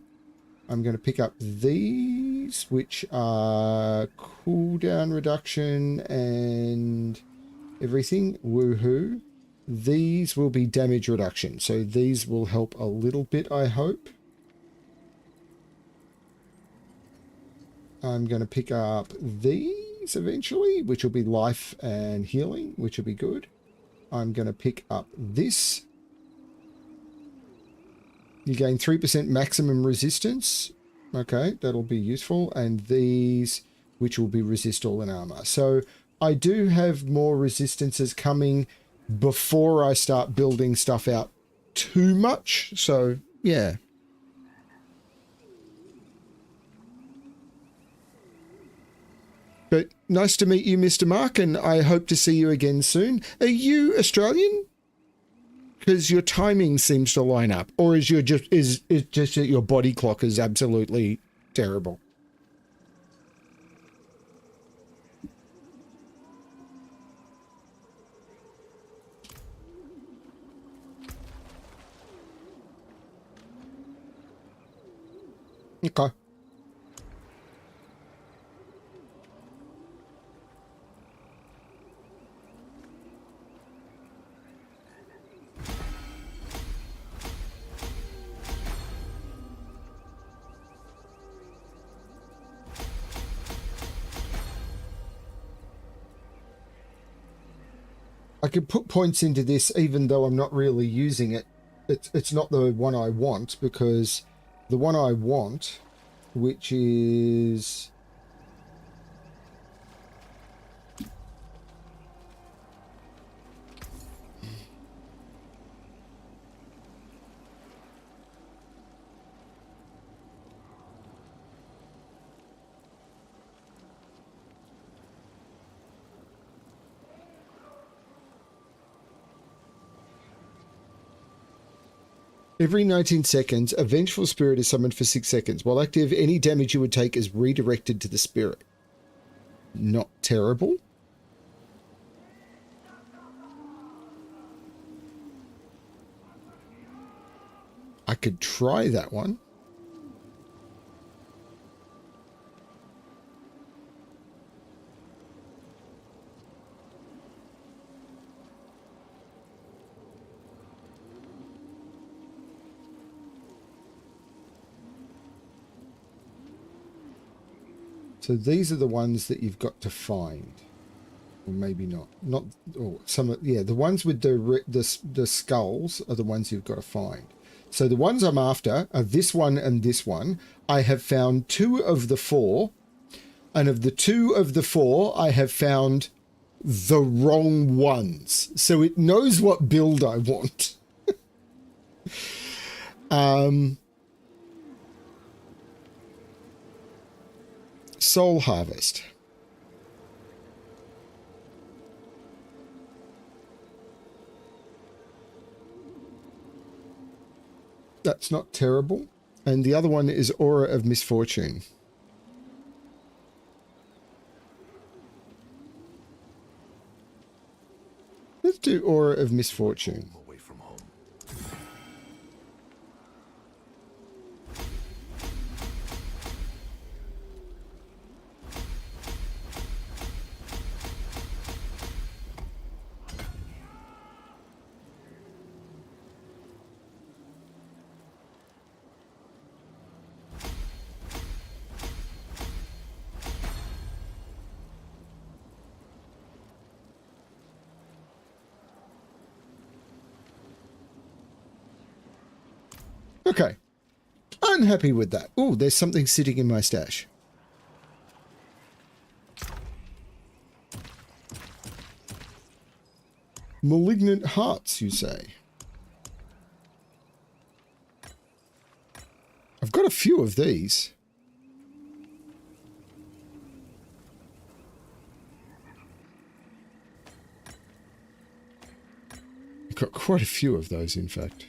I'm going to pick up these, which are cooldown reduction and everything. Woohoo. These will be damage reduction. So these will help a little bit, I hope. I'm going to pick up these eventually, which will be life and healing, which will be good. I'm going to pick up this. You gain 3% maximum resistance. Okay, that'll be useful. And these, which will be resist all in armor. So I do have more resistances coming before I start building stuff out too much. So, yeah. But nice to meet you, Mr. Mark, and I hope to see you again soon. Are you Australian? Because your timing seems to line up, or is it just that your body clock is absolutely terrible? Okay. I could put points into this even though I'm not really using it. It's not the one I want, because the one I want, which is... Every 19 seconds, a vengeful spirit is summoned for 6 seconds. While active, any damage you would take is redirected to the spirit. Not terrible. I could try that one. So these are the ones that you've got to find, or maybe not. Not, or some. Yeah, the ones with the skulls are the ones you've got to find. So the ones I'm after are this one and this one. I have found 2 of the 4, and of the 2 of the 4, I have found the wrong ones. So it knows what build I want. Soul Harvest. That's not terrible. And the other one is Aura of Misfortune. Let's do Aura of Misfortune. Away from home. Okay. Unhappy with that. Oh, there's something sitting in my stash. Malignant hearts, you say? I've got a few of these. I've got quite a few of those, in fact.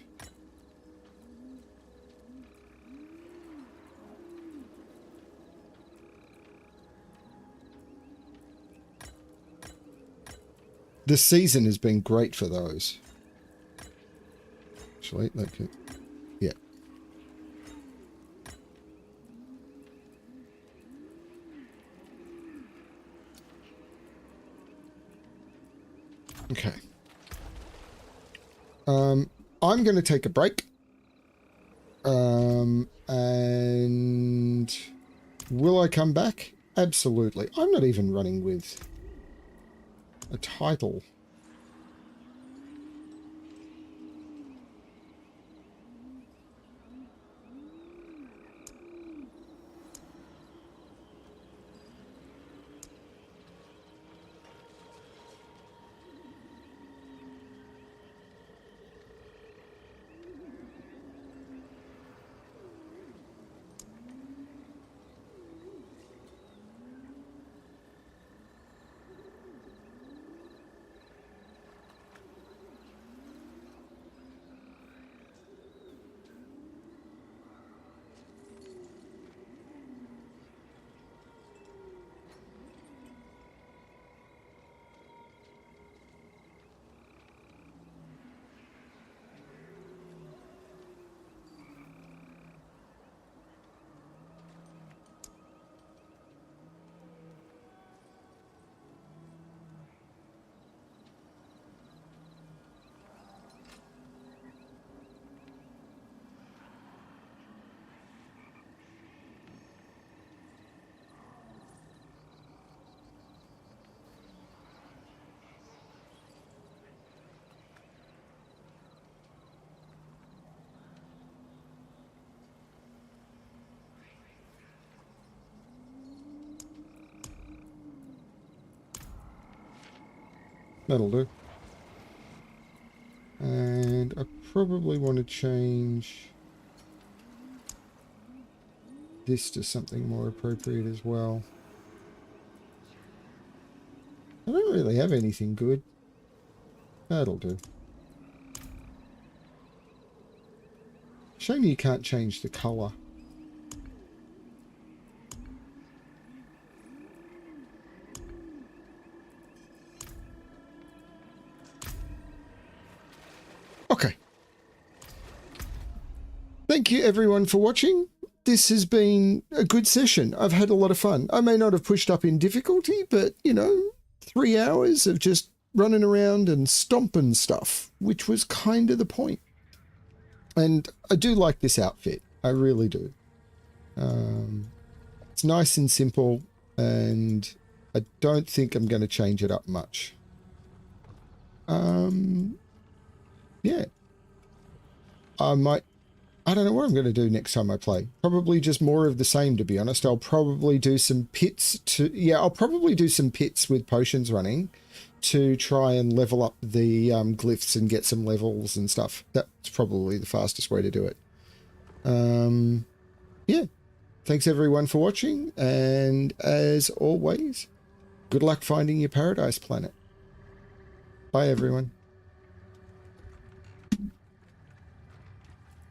This season has been great for those. Actually, that could... Yeah. Okay. I'm going to take a break. And will I come back? Absolutely. I'm not even running with a title. That'll do. And I probably want to change this to something more appropriate as well. I don't really have anything good. That'll do. Shame you can't change the colour. Okay. Thank you everyone for watching. This has been a good session. I've had a lot of fun. I may not have pushed up in difficulty, but, you know, 3 hours of just running around and stomping stuff, which was kind of the point. And I do like this outfit. I really do. It's nice and simple, and I don't think I'm going to change it up much. Yeah. I don't know what I'm going to do next time I play. Probably just more of the same, to be honest. I'll probably do some pits I'll probably do some pits with potions running to try and level up the glyphs and get some levels and stuff. That's probably the fastest way to do it. Yeah. Thanks everyone for watching, and as always, good luck finding your paradise planet. Bye everyone.